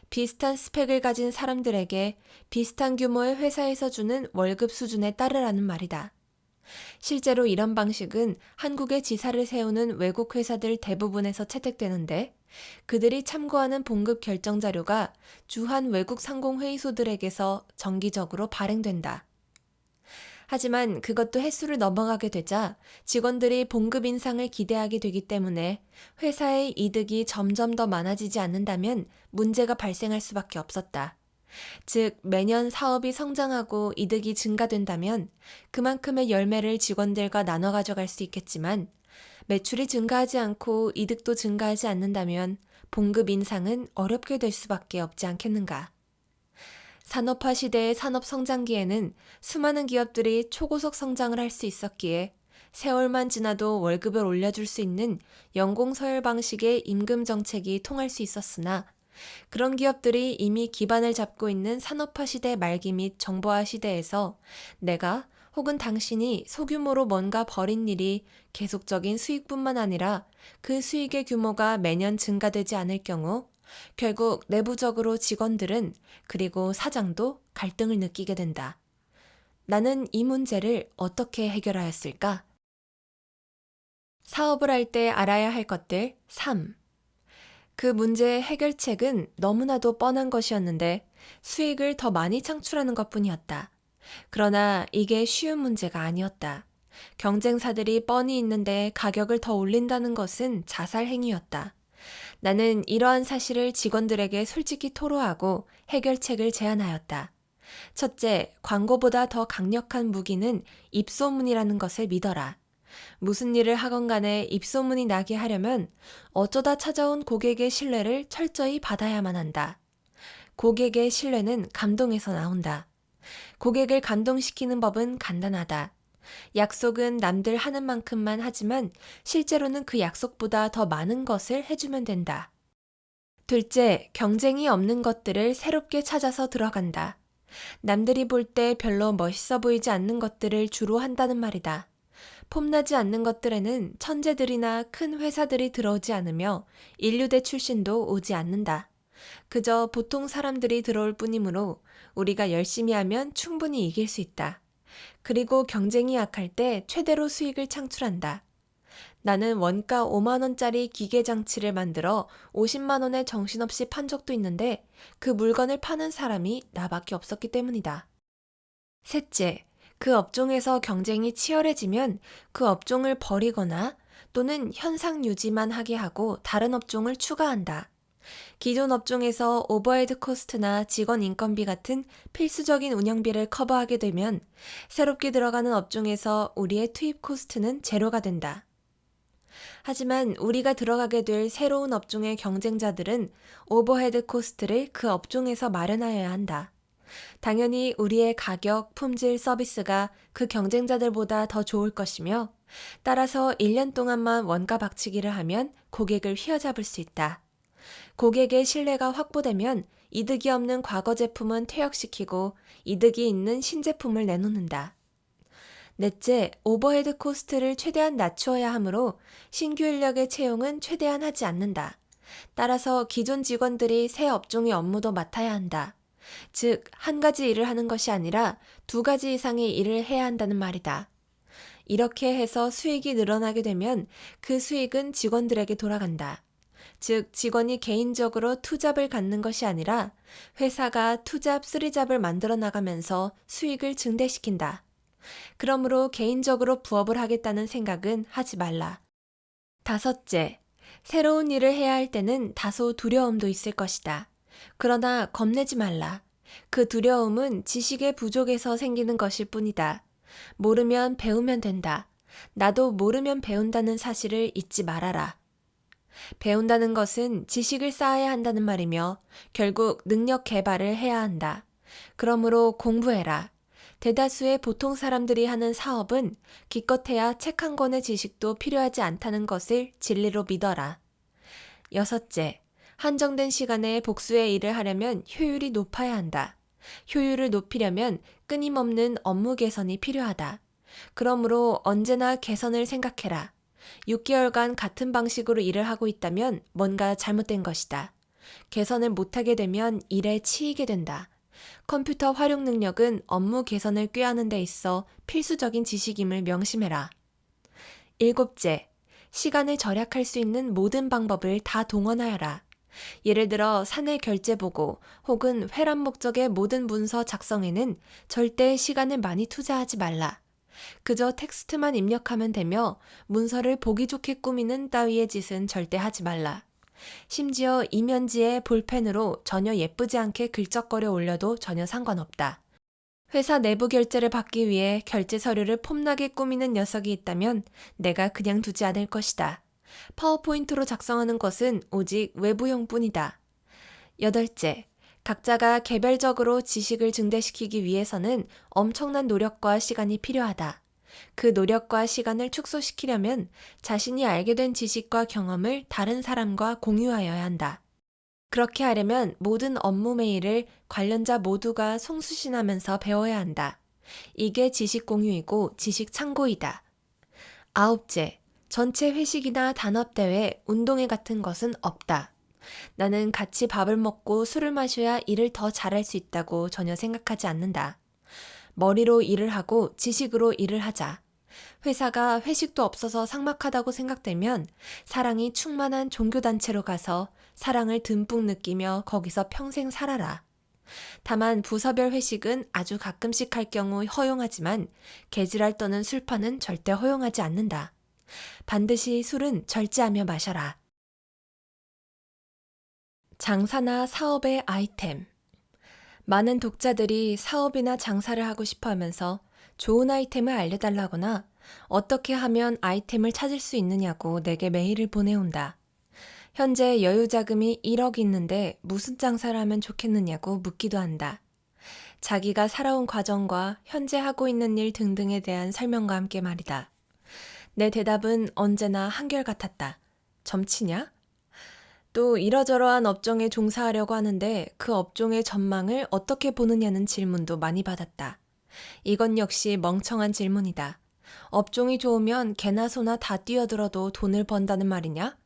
비슷한 스펙을 가진 사람들에게 비슷한 규모의 회사에서 주는 월급 수준에 따르라는 말이다. 실제로 이런 방식은 한국에 지사를 세우는 외국 회사들 대부분에서 채택되는데 그들이 참고하는 봉급 결정 자료가 주한 외국 상공회의소들에게서 정기적으로 발행된다. 하지만 그것도 횟수를 넘어가게 되자 직원들이 봉급 인상을 기대하게 되기 때문에 회사의 이득이 점점 더 많아지지 않는다면 문제가 발생할 수밖에 없었다. 즉, 매년 사업이 성장하고 이득이 증가된다면 그만큼의 열매를 직원들과 나눠 가져갈 수 있겠지만 매출이 증가하지 않고 이득도 증가하지 않는다면 봉급 인상은 어렵게 될 수밖에 없지 않겠는가. 산업화 시대의 산업 성장기에는 수많은 기업들이 초고속 성장을 할 수 있었기에 세월만 지나도 월급을 올려줄 수 있는 연공서열 방식의 임금 정책이 통할 수 있었으나 그런 기업들이 이미 기반을 잡고 있는 산업화 시대 말기 및 정보화 시대에서 내가 혹은 당신이 소규모로 뭔가 벌인 일이 계속적인 수익뿐만 아니라 그 수익의 규모가 매년 증가되지 않을 경우 결국 내부적으로 직원들은 그리고 사장도 갈등을 느끼게 된다. 나는 이 문제를 어떻게 해결하였을까? 사업을 할 때 알아야 할 것들 3. 그 문제의 해결책은 너무나도 뻔한 것이었는데 수익을 더 많이 창출하는 것뿐이었다. 그러나 이게 쉬운 문제가 아니었다. 경쟁사들이 뻔히 있는데 가격을 더 올린다는 것은 자살 행위였다. 나는 이러한 사실을 직원들에게 솔직히 토로하고 해결책을 제안하였다. 첫째, 광고보다 더 강력한 무기는 입소문이라는 것을 믿어라. 무슨 일을 하건 간에 입소문이 나게 하려면 어쩌다 찾아온 고객의 신뢰를 철저히 받아야만 한다. 고객의 신뢰는 감동에서 나온다. 고객을 감동시키는 법은 간단하다. 약속은 남들 하는 만큼만 하지만 실제로는 그 약속보다 더 많은 것을 해주면 된다. 둘째, 경쟁이 없는 것들을 새롭게 찾아서 들어간다. 남들이 볼 때 별로 멋있어 보이지 않는 것들을 주로 한다는 말이다. 폼나지 않는 것들에는 천재들이나 큰 회사들이 들어오지 않으며 인류대 출신도 오지 않는다. 그저 보통 사람들이 들어올 뿐이므로 우리가 열심히 하면 충분히 이길 수 있다. 그리고 경쟁이 약할 때 최대로 수익을 창출한다. 나는 원가 5만 원짜리 기계 장치를 만들어 50만 원에 정신없이 판 적도 있는데 그 물건을 파는 사람이 나밖에 없었기 때문이다. 셋째, 그 업종에서 경쟁이 치열해지면 그 업종을 버리거나 또는 현상 유지만 하게 하고 다른 업종을 추가한다. 기존 업종에서 오버헤드 코스트나 직원 인건비 같은 필수적인 운영비를 커버하게 되면 새롭게 들어가는 업종에서 우리의 투입 코스트는 제로가 된다. 하지만 우리가 들어가게 될 새로운 업종의 경쟁자들은 오버헤드 코스트를 그 업종에서 마련하여야 한다. 당연히 우리의 가격, 품질, 서비스가 그 경쟁자들보다 더 좋을 것이며 따라서 1년 동안만 원가 박치기를 하면 고객을 휘어잡을 수 있다. 고객의 신뢰가 확보되면 이득이 없는 과거 제품은 퇴역시키고 이득이 있는 신제품을 내놓는다. 넷째, 오버헤드 코스트를 최대한 낮추어야 하므로 신규 인력의 채용은 최대한 하지 않는다. 따라서 기존 직원들이 새 업종의 업무도 맡아야 한다. 즉, 한 가지 일을 하는 것이 아니라 두 가지 이상의 일을 해야 한다는 말이다. 이렇게 해서 수익이 늘어나게 되면 그 수익은 직원들에게 돌아간다. 즉, 직원이 개인적으로 투잡을 갖는 것이 아니라 회사가 투잡, 쓰리잡을 만들어 나가면서 수익을 증대시킨다. 그러므로 개인적으로 부업을 하겠다는 생각은 하지 말라. 다섯째, 새로운 일을 해야 할 때는 다소 두려움도 있을 것이다. 그러나 겁내지 말라. 그 두려움은 지식의 부족에서 생기는 것일 뿐이다. 모르면 배우면 된다. 나도 모르면 배운다는 사실을 잊지 말아라. 배운다는 것은 지식을 쌓아야 한다는 말이며 결국 능력 개발을 해야 한다. 그러므로 공부해라. 대다수의 보통 사람들이 하는 사업은 기껏해야 책 한 권의 지식도 필요하지 않다는 것을 진리로 믿어라. 여섯째, 한정된 시간에 복수의 일을 하려면 효율이 높아야 한다. 효율을 높이려면 끊임없는 업무 개선이 필요하다. 그러므로 언제나 개선을 생각해라. 6개월간 같은 방식으로 일을 하고 있다면 뭔가 잘못된 것이다. 개선을 못하게 되면 일에 치이게 된다. 컴퓨터 활용 능력은 업무 개선을 꾀하는 데 있어 필수적인 지식임을 명심해라. 일곱째, 시간을 절약할 수 있는 모든 방법을 다 동원하여라. 예를 들어 사내 결제 보고 혹은 회람 목적의 모든 문서 작성에는 절대 시간을 많이 투자하지 말라. 그저 텍스트만 입력하면 되며 문서를 보기 좋게 꾸미는 따위의 짓은 절대 하지 말라. 심지어 이면지에 볼펜으로 전혀 예쁘지 않게 긁적거려 올려도 전혀 상관없다. 회사 내부 결제를 받기 위해 결제 서류를 폼나게 꾸미는 녀석이 있다면 내가 그냥 두지 않을 것이다. 파워포인트로 작성하는 것은 오직 외부용뿐이다. 여덟째, 각자가 개별적으로 지식을 증대시키기 위해서는 엄청난 노력과 시간이 필요하다. 그 노력과 시간을 축소시키려면 자신이 알게 된 지식과 경험을 다른 사람과 공유하여야 한다. 그렇게 하려면 모든 업무 메일을 관련자 모두가 송수신하면서 배워야 한다. 이게 지식 공유이고 지식 창고이다. 아홉째, 전체 회식이나 단합대회, 운동회 같은 것은 없다. 나는 같이 밥을 먹고 술을 마셔야 일을 더 잘할 수 있다고 전혀 생각하지 않는다. 머리로 일을 하고 지식으로 일을 하자. 회사가 회식도 없어서 삭막하다고 생각되면 사랑이 충만한 종교단체로 가서 사랑을 듬뿍 느끼며 거기서 평생 살아라. 다만 부서별 회식은 아주 가끔씩 할 경우 허용하지만 개지랄 떠는 술판은 절대 허용하지 않는다. 반드시 술은 절제하며 마셔라. 장사나 사업의 아이템. 많은 독자들이 사업이나 장사를 하고 싶어 하면서 좋은 아이템을 알려달라거나 어떻게 하면 아이템을 찾을 수 있느냐고 내게 메일을 보내온다. 현재 여유 자금이 1억 있는데 무슨 장사를 하면 좋겠느냐고 묻기도 한다. 자기가 살아온 과정과 현재 하고 있는 일 등등에 대한 설명과 함께 말이다. 내 대답은 언제나 한결같았다. 점치냐? 또 이러저러한 업종에 종사하려고 하는데 그 업종의 전망을 어떻게 보느냐는 질문도 많이 받았다. 이건 역시 멍청한 질문이다. 업종이 좋으면 개나 소나 다 뛰어들어도 돈을 번다는 말이냐?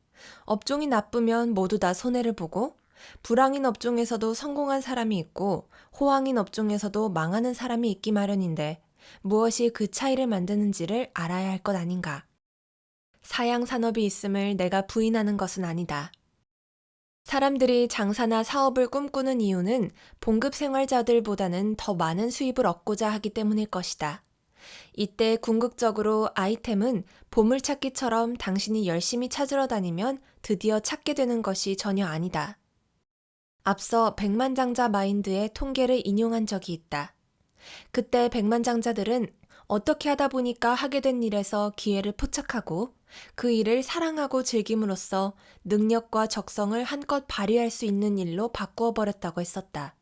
업종이 나쁘면 모두 다 손해를 보고 불황인 업종에서도 성공한 사람이 있고 호황인 업종에서도 망하는 사람이 있기 마련인데 무엇이 그 차이를 만드는지를 알아야 할 것 아닌가. 사양 산업이 있음을 내가 부인하는 것은 아니다. 사람들이 장사나 사업을 꿈꾸는 이유는 봉급 생활자들보다는 더 많은 수입을 얻고자 하기 때문일 것이다. 이때 궁극적으로 아이템은 보물찾기처럼 당신이 열심히 찾으러 다니면 드디어 찾게 되는 것이 전혀 아니다. 앞서 백만장자 마인드의 통계를 인용한 적이 있다. 그때 백만장자들은 어떻게 하다 보니까 하게 된 일에서 기회를 포착하고 그 일을 사랑하고 즐김으로써 능력과 적성을 한껏 발휘할 수 있는 일로 바꾸어 버렸다고 했었다.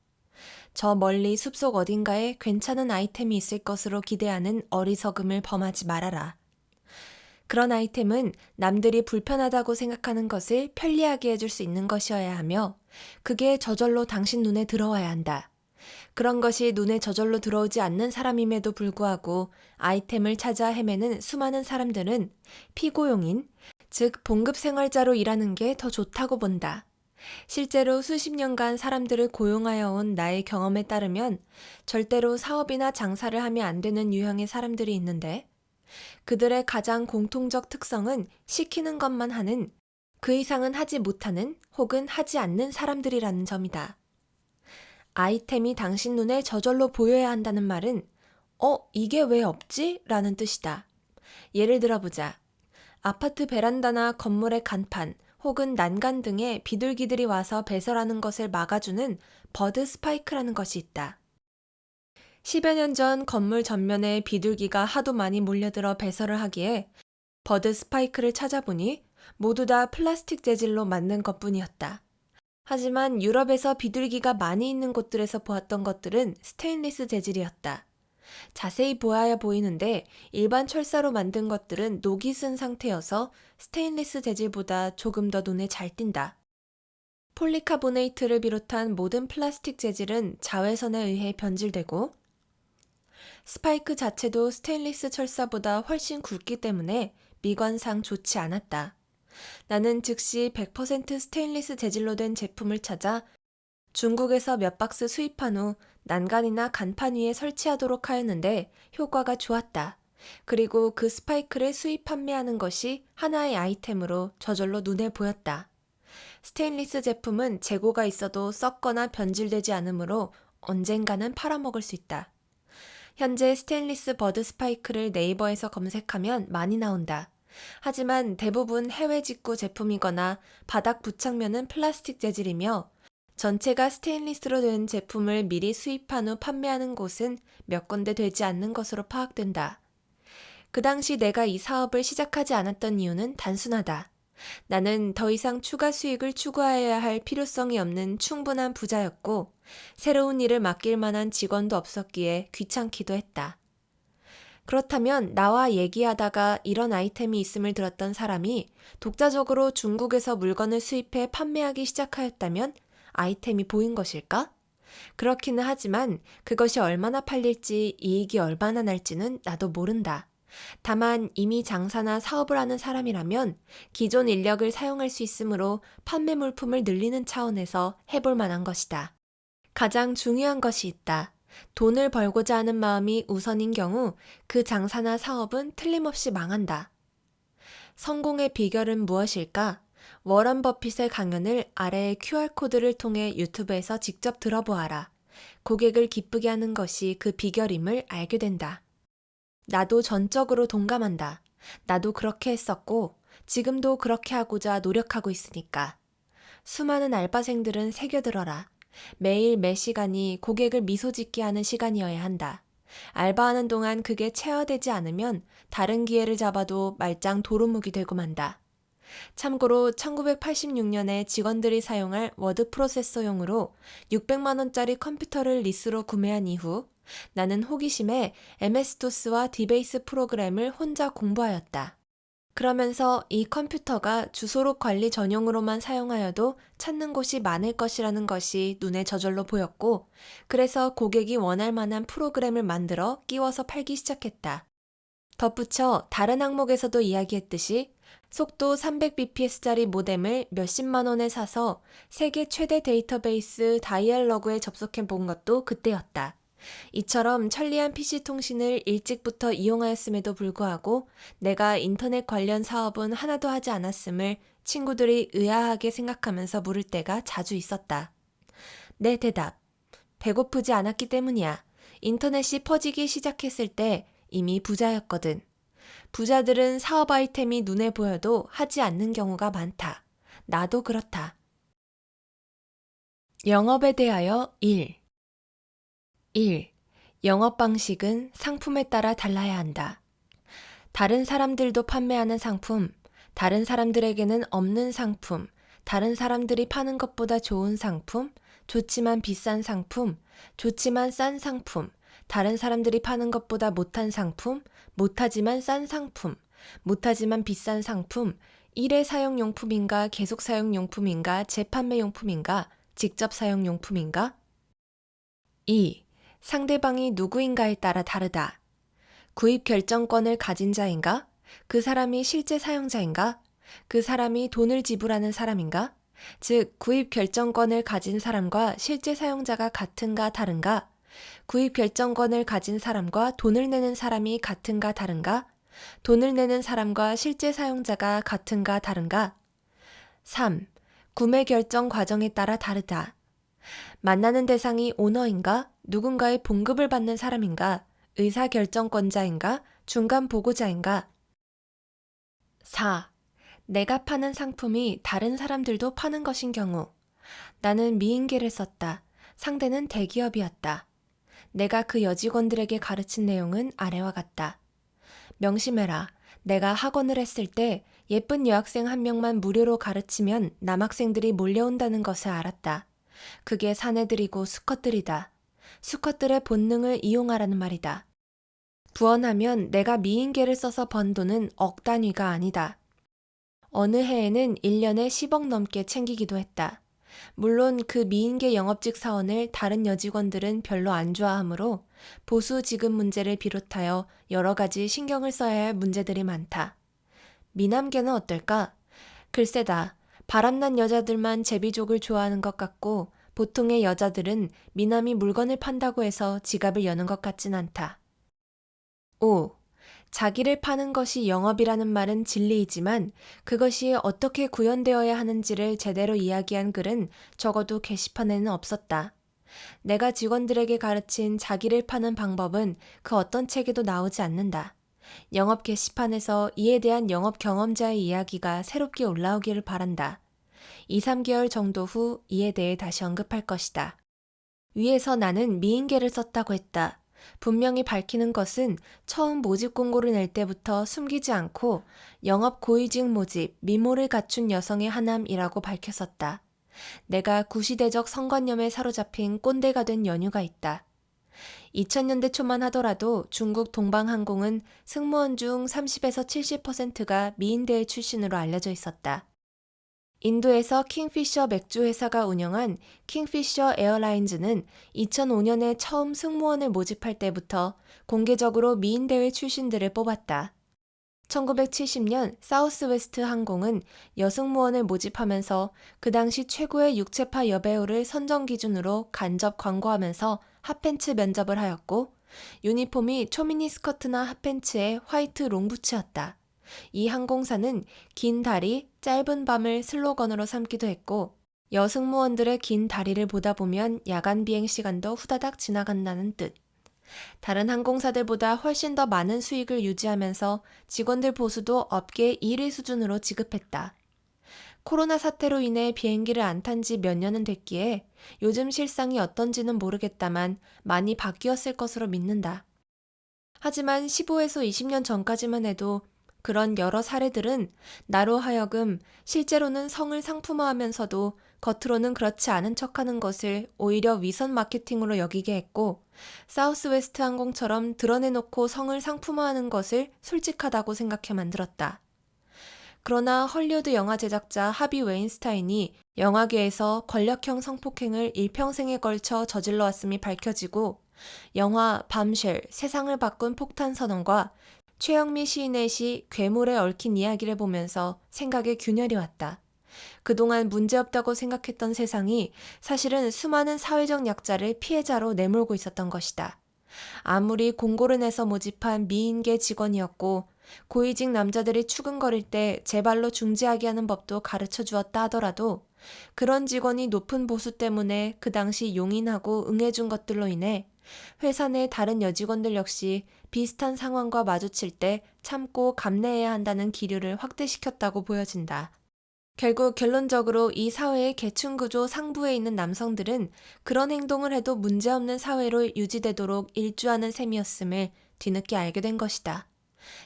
저 멀리 숲속 어딘가에 괜찮은 아이템이 있을 것으로 기대하는 어리석음을 범하지 말아라. 그런 아이템은 남들이 불편하다고 생각하는 것을 편리하게 해줄 수 있는 것이어야 하며 그게 저절로 당신 눈에 들어와야 한다. 그런 것이 눈에 저절로 들어오지 않는 사람임에도 불구하고 아이템을 찾아 헤매는 수많은 사람들은 피고용인, 즉 봉급 생활자로 일하는 게 더 좋다고 본다. 실제로 수십 년간 사람들을 고용하여 온 나의 경험에 따르면 절대로 사업이나 장사를 하면 안 되는 유형의 사람들이 있는데 그들의 가장 공통적 특성은 시키는 것만 하는, 그 이상은 하지 못하는 혹은 하지 않는 사람들이라는 점이다. 아이템이 당신 눈에 저절로 보여야 한다는 말은 이게 왜 없지? 라는 뜻이다. 예를 들어보자. 아파트 베란다나 건물의 간판 혹은 난간 등에 비둘기들이 와서 배설하는 것을 막아주는 버드 스파이크라는 것이 있다. 10여 년 전 건물 전면에 비둘기가 하도 많이 몰려들어 배설을 하기에 버드 스파이크를 찾아보니 모두 다 플라스틱 재질로 만든 것뿐이었다. 하지만 유럽에서 비둘기가 많이 있는 곳들에서 보았던 것들은 스테인리스 재질이었다. 자세히 보아야 보이는데 일반 철사로 만든 것들은 녹이 쓴 상태여서 스테인리스 재질보다 조금 더 눈에 잘 띈다. 폴리카보네이트를 비롯한 모든 플라스틱 재질은 자외선에 의해 변질되고 스파이크 자체도 스테인리스 철사보다 훨씬 굵기 때문에 미관상 좋지 않았다. 나는 즉시 100% 스테인리스 재질로 된 제품을 찾아 중국에서 몇 박스 수입한 후 난간이나 간판 위에 설치하도록 하였는데 효과가 좋았다. 그리고 그 스파이크를 수입 판매하는 것이 하나의 아이템으로 저절로 눈에 보였다. 스테인리스 제품은 재고가 있어도 썩거나 변질되지 않으므로 언젠가는 팔아먹을 수 있다. 현재 스테인리스 버드 스파이크를 네이버에서 검색하면 많이 나온다. 하지만 대부분 해외 직구 제품이거나 바닥 부착면은 플라스틱 재질이며 전체가 스테인리스로 된 제품을 미리 수입한 후 판매하는 곳은 몇 군데 되지 않는 것으로 파악된다. 그 당시 내가 이 사업을 시작하지 않았던 이유는 단순하다. 나는 더 이상 추가 수익을 추구하여야 할 필요성이 없는 충분한 부자였고 새로운 일을 맡길 만한 직원도 없었기에 귀찮기도 했다. 그렇다면 나와 얘기하다가 이런 아이템이 있음을 들었던 사람이 독자적으로 중국에서 물건을 수입해 판매하기 시작하였다면 아이템이 보인 것일까? 그렇기는 하지만 그것이 얼마나 팔릴지 이익이 얼마나 날지는 나도 모른다. 다만 이미 장사나 사업을 하는 사람이라면 기존 인력을 사용할 수 있으므로 판매 물품을 늘리는 차원에서 해볼 만한 것이다. 가장 중요한 것이 있다. 돈을 벌고자 하는 마음이 우선인 경우 그 장사나 사업은 틀림없이 망한다. 성공의 비결은 무엇일까? 워런 버핏의 강연을 아래의 QR코드를 통해 유튜브에서 직접 들어보아라. 고객을 기쁘게 하는 것이 그 비결임을 알게 된다. 나도 전적으로 동감한다. 나도 그렇게 했었고, 지금도 그렇게 하고자 노력하고 있으니까. 수많은 알바생들은 새겨들어라. 매일 매 시간이 고객을 미소 짓게 하는 시간이어야 한다. 알바하는 동안 그게 체화되지 않으면 다른 기회를 잡아도 말짱 도루묵이 되고 만다. 참고로 1986년에 직원들이 사용할 워드 프로세서용으로 600만 원짜리 컴퓨터를 리스로 구매한 이후 나는 호기심에 MS-DOS와 디베이스 프로그램을 혼자 공부하였다. 그러면서 이 컴퓨터가 주소록 관리 전용으로만 사용하여도 찾는 곳이 많을 것이라는 것이 눈에 저절로 보였고, 그래서 고객이 원할 만한 프로그램을 만들어 끼워서 팔기 시작했다. 덧붙여 다른 항목에서도 이야기했듯이 속도 300bps짜리 모뎀을 몇십만 원에 사서 세계 최대 데이터베이스 다이얼로그에 접속해 본 것도 그때였다. 이처럼 천리안 PC 통신을 일찍부터 이용하였음에도 불구하고 내가 인터넷 관련 사업은 하나도 하지 않았음을 친구들이 의아하게 생각하면서 물을 때가 자주 있었다. 내 대답. 배고프지 않았기 때문이야. 인터넷이 퍼지기 시작했을 때 이미 부자였거든. 부자들은 사업 아이템이 눈에 보여도 하지 않는 경우가 많다. 나도 그렇다. 영업에 대하여 1. 영업 방식은 상품에 따라 달라야 한다. 다른 사람들도 판매하는 상품, 다른 사람들에게는 없는 상품, 다른 사람들이 파는 것보다 좋은 상품, 좋지만 비싼 상품, 좋지만 싼 상품, 다른 사람들이 파는 것보다 못한 상품, 못하지만 싼 상품, 못하지만 비싼 상품, 일회 사용용품인가 계속 사용용품인가 재판매용품인가 직접 사용용품인가? 2. 상대방이 누구인가에 따라 다르다. 구입 결정권을 가진 자인가? 그 사람이 실제 사용자인가? 그 사람이 돈을 지불하는 사람인가? 즉, 구입 결정권을 가진 사람과 실제 사용자가 같은가 다른가? 구입 결정권을 가진 사람과 돈을 내는 사람이 같은가 다른가? 돈을 내는 사람과 실제 사용자가 같은가 다른가? 3. 구매 결정 과정에 따라 다르다. 만나는 대상이 오너인가? 누군가의 봉급을 받는 사람인가? 의사결정권자인가? 중간 보고자인가? 4. 내가 파는 상품이 다른 사람들도 파는 것인 경우. 나는 미인계를 썼다. 상대는 대기업이었다. 내가 그 여직원들에게 가르친 내용은 아래와 같다. 명심해라. 내가 학원을 했을 때 예쁜 여학생 한 명만 무료로 가르치면 남학생들이 몰려온다는 것을 알았다. 그게 사내들이고 수컷들이다. 수컷들의 본능을 이용하라는 말이다. 부언하면 내가 미인계를 써서 번 돈은 억 단위가 아니다. 어느 해에는 1년에 10억 넘게 챙기기도 했다. 물론 그 미인계 영업직 사원을 다른 여직원들은 별로 안 좋아하므로 보수 지급 문제를 비롯하여 여러 가지 신경을 써야 할 문제들이 많다. 미남계는 어떨까? 글쎄다. 바람난 여자들만 제비족을 좋아하는 것 같고 보통의 여자들은 미남이 물건을 판다고 해서 지갑을 여는 것 같진 않다. 5. 자기를 파는 것이 영업이라는 말은 진리이지만 그것이 어떻게 구현되어야 하는지를 제대로 이야기한 글은 적어도 게시판에는 없었다. 내가 직원들에게 가르친 자기를 파는 방법은 그 어떤 책에도 나오지 않는다. 영업 게시판에서 이에 대한 영업 경험자의 이야기가 새롭게 올라오기를 바란다. 2, 3개월 정도 후 이에 대해 다시 언급할 것이다. 위에서 나는 미인계를 썼다고 했다. 분명히 밝히는 것은 처음 모집 공고를 낼 때부터 숨기지 않고 영업 고위직 모집, 미모를 갖춘 여성의 하남이라고 밝혔었다. 내가 구시대적 성관념에 사로잡힌 꼰대가 된 연유가 있다. 2000년대 초만 하더라도 중국 동방항공은 승무원 중 30에서 70%가 미인대의 출신으로 알려져 있었다. 인도에서 킹피셔 맥주 회사가 운영한 킹피셔 에어라인즈는 2005년에 처음 승무원을 모집할 때부터 공개적으로 미인 대회 출신들을 뽑았다. 1970년 사우스웨스트 항공은 여승무원을 모집하면서 그 당시 최고의 육체파 여배우를 선정 기준으로 간접 광고하면서 핫팬츠 면접을 하였고, 유니폼이 초미니 스커트나 핫팬츠에 화이트 롱부츠였다. 이 항공사는 긴 다리, 짧은 밤을 슬로건으로 삼기도 했고, 여승무원들의 긴 다리를 보다 보면 야간 비행 시간도 후다닥 지나간다는 뜻. 다른 항공사들보다 훨씬 더 많은 수익을 유지하면서 직원들 보수도 업계 1위 수준으로 지급했다. 코로나 사태로 인해 비행기를 안 탄 지 몇 년은 됐기에 요즘 실상이 어떤지는 모르겠다만 많이 바뀌었을 것으로 믿는다. 하지만 15에서 20년 전까지만 해도 그런 여러 사례들은 나로 하여금 실제로는 성을 상품화하면서도 겉으로는 그렇지 않은 척하는 것을 오히려 위선 마케팅으로 여기게 했고, 사우스웨스트 항공처럼 드러내놓고 성을 상품화하는 것을 솔직하다고 생각해 만들었다. 그러나 헐리우드 영화 제작자 하비 웨인스타인이 영화계에서 권력형 성폭행을 일평생에 걸쳐 저질러 왔음이 밝혀지고, 영화 밤쉘, 세상을 바꾼 폭탄 선언과 최영미 시인의 시 괴물에 얽힌 이야기를 보면서 생각에 균열이 왔다. 그동안 문제없다고 생각했던 세상이 사실은 수많은 사회적 약자를 피해자로 내몰고 있었던 것이다. 아무리 공고를 내서 모집한 미인계 직원이었고, 고위직 남자들이 추근거릴 때 제 발로 중지하게 하는 법도 가르쳐 주었다 하더라도, 그런 직원이 높은 보수 때문에 그 당시 용인하고 응해준 것들로 인해 회사 내 다른 여직원들 역시 비슷한 상황과 마주칠 때 참고 감내해야 한다는 기류를 확대시켰다고 보여진다. 결국 결론적으로 이 사회의 계층구조 상부에 있는 남성들은 그런 행동을 해도 문제없는 사회로 유지되도록 일주하는 셈이었음을 뒤늦게 알게 된 것이다.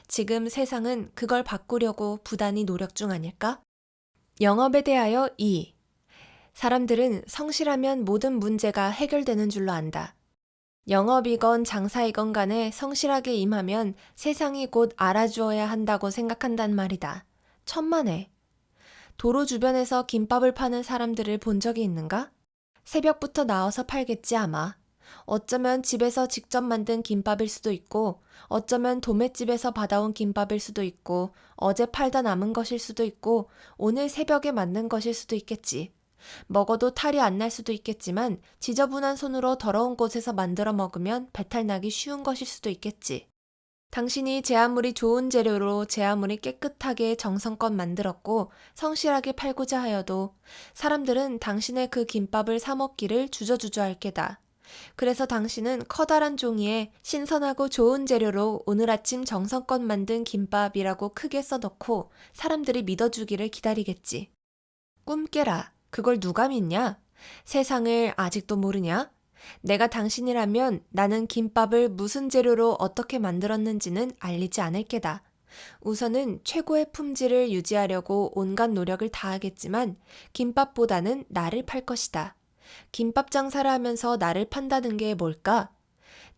지금 세상은 그걸 바꾸려고 부단히 노력 중 아닐까? 영업에 대하여 2. 사람들은 성실하면 모든 문제가 해결되는 줄로 안다. 영업이건 장사이건 간에 성실하게 임하면 세상이 곧 알아주어야 한다고 생각한단 말이다. 천만에. 도로 주변에서 김밥을 파는 사람들을 본 적이 있는가? 새벽부터 나와서 팔겠지 아마. 어쩌면 집에서 직접 만든 김밥일 수도 있고, 어쩌면 도매집에서 받아온 김밥일 수도 있고, 어제 팔다 남은 것일 수도 있고, 오늘 새벽에 만든 것일 수도 있겠지. 먹어도 탈이 안 날 수도 있겠지만 지저분한 손으로 더러운 곳에서 만들어 먹으면 배탈 나기 쉬운 것일 수도 있겠지. 당신이 제 아무리 좋은 재료로 제 아무리 깨끗하게 정성껏 만들었고 성실하게 팔고자 하여도 사람들은 당신의 그 김밥을 사 먹기를 주저주저 할 게다. 그래서 당신은 커다란 종이에 신선하고 좋은 재료로 오늘 아침 정성껏 만든 김밥이라고 크게 써놓고 사람들이 믿어주기를 기다리겠지. 꿈 깨라. 그걸 누가 믿냐? 세상을 아직도 모르냐? 내가 당신이라면 나는 김밥을 무슨 재료로 어떻게 만들었는지는 알리지 않을 게다. 우선은 최고의 품질을 유지하려고 온갖 노력을 다하겠지만 김밥보다는 나를 팔 것이다. 김밥 장사를 하면서 나를 판다는 게 뭘까?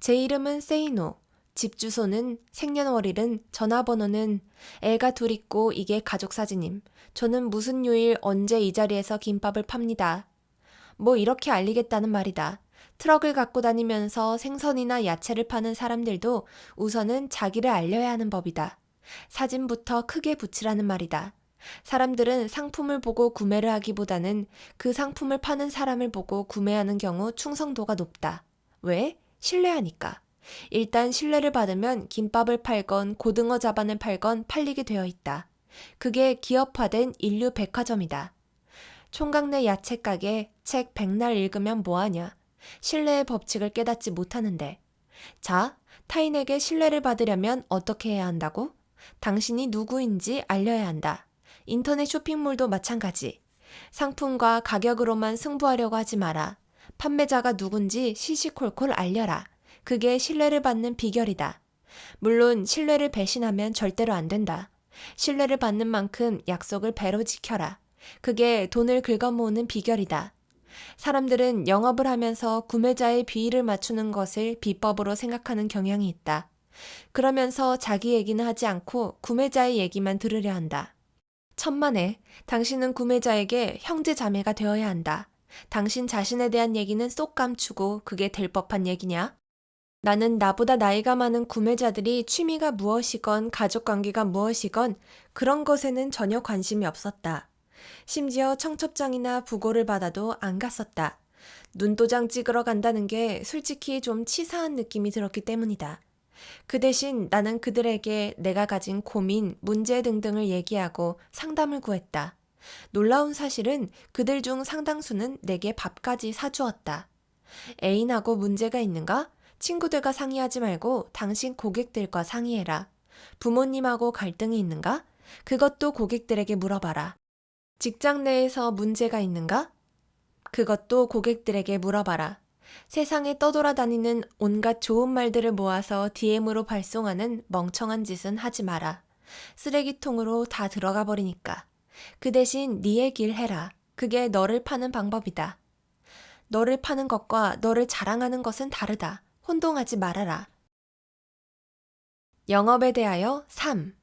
제 이름은 세이노. 집 주소는 생년월일은 전화번호는 애가 둘 있고 이게 가족 사진임. 저는 무슨 요일 언제 이 자리에서 김밥을 팝니다. 뭐 이렇게 알리겠다는 말이다. 트럭을 갖고 다니면서 생선이나 야채를 파는 사람들도 우선은 자기를 알려야 하는 법이다. 사진부터 크게 붙이라는 말이다. 사람들은 상품을 보고 구매를 하기보다는 그 상품을 파는 사람을 보고 구매하는 경우 충성도가 높다. 왜? 신뢰하니까. 일단 신뢰를 받으면 김밥을 팔건 고등어 자반을 팔건 팔리게 되어 있다. 그게 기업화된 인류 백화점이다. 총각 내 야채 가게 책 백날 읽으면 뭐하냐. 신뢰의 법칙을 깨닫지 못하는데. 자, 타인에게 신뢰를 받으려면 어떻게 해야 한다고? 당신이 누구인지 알려야 한다. 인터넷 쇼핑몰도 마찬가지. 상품과 가격으로만 승부하려고 하지 마라. 판매자가 누군지 시시콜콜 알려라. 그게 신뢰를 받는 비결이다. 물론 신뢰를 배신하면 절대로 안 된다. 신뢰를 받는 만큼 약속을 배로 지켜라. 그게 돈을 긁어모으는 비결이다. 사람들은 영업을 하면서 구매자의 비위를 맞추는 것을 비법으로 생각하는 경향이 있다. 그러면서 자기 얘기는 하지 않고 구매자의 얘기만 들으려 한다. 천만에, 당신은 구매자에게 형제 자매가 되어야 한다. 당신 자신에 대한 얘기는 쏙 감추고 그게 될 법한 얘기냐? 나는 나보다 나이가 많은 구매자들이 취미가 무엇이건 가족관계가 무엇이건 그런 것에는 전혀 관심이 없었다. 심지어 청첩장이나 부고를 받아도 안 갔었다. 눈도장 찍으러 간다는 게 솔직히 좀 치사한 느낌이 들었기 때문이다. 그 대신 나는 그들에게 내가 가진 고민, 문제 등등을 얘기하고 상담을 구했다. 놀라운 사실은 그들 중 상당수는 내게 밥까지 사주었다. 애인하고 문제가 있는가? 친구들과 상의하지 말고 당신 고객들과 상의해라. 부모님하고 갈등이 있는가? 그것도 고객들에게 물어봐라. 직장 내에서 문제가 있는가? 그것도 고객들에게 물어봐라. 세상에 떠돌아다니는 온갖 좋은 말들을 모아서 DM으로 발송하는 멍청한 짓은 하지 마라. 쓰레기통으로 다 들어가 버리니까. 그 대신 네 얘기를 해라. 그게 너를 파는 방법이다. 너를 파는 것과 너를 자랑하는 것은 다르다. 혼동하지 말아라. 영업에 대하여 3.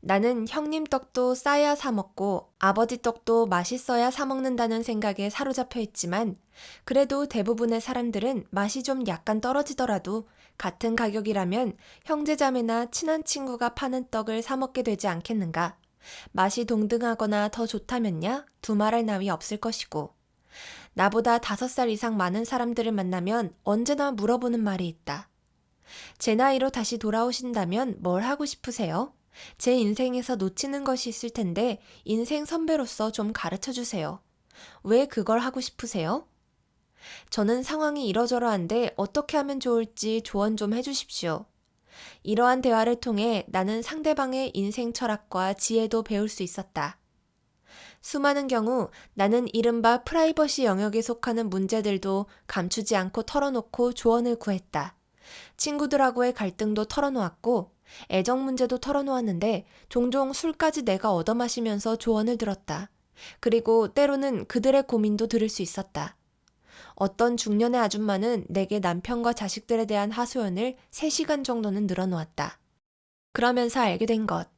나는 형님 떡도 싸야 사 먹고 아버지 떡도 맛있어야 사 먹는다는 생각에 사로잡혀 있지만 그래도 대부분의 사람들은 맛이 좀 약간 떨어지더라도 같은 가격이라면 형제자매나 친한 친구가 파는 떡을 사 먹게 되지 않겠는가? 맛이 동등하거나 더 좋다면야 두말할 나위 없을 것이고. 나보다 5살 이상 많은 사람들을 만나면 언제나 물어보는 말이 있다. 제 나이로 다시 돌아오신다면 뭘 하고 싶으세요? 제 인생에서 놓치는 것이 있을 텐데 인생 선배로서 좀 가르쳐 주세요. 왜 그걸 하고 싶으세요? 저는 상황이 이러저러한데 어떻게 하면 좋을지 조언 좀 해주십시오. 이러한 대화를 통해 나는 상대방의 인생 철학과 지혜도 배울 수 있었다. 수많은 경우 나는 이른바 프라이버시 영역에 속하는 문제들도 감추지 않고 털어놓고 조언을 구했다. 친구들하고의 갈등도 털어놓았고 애정 문제도 털어놓았는데 종종 술까지 내가 얻어마시면서 조언을 들었다. 그리고 때로는 그들의 고민도 들을 수 있었다. 어떤 중년의 아줌마는 내게 남편과 자식들에 대한 하소연을 3시간 정도는 늘어놓았다. 그러면서 알게 된 것.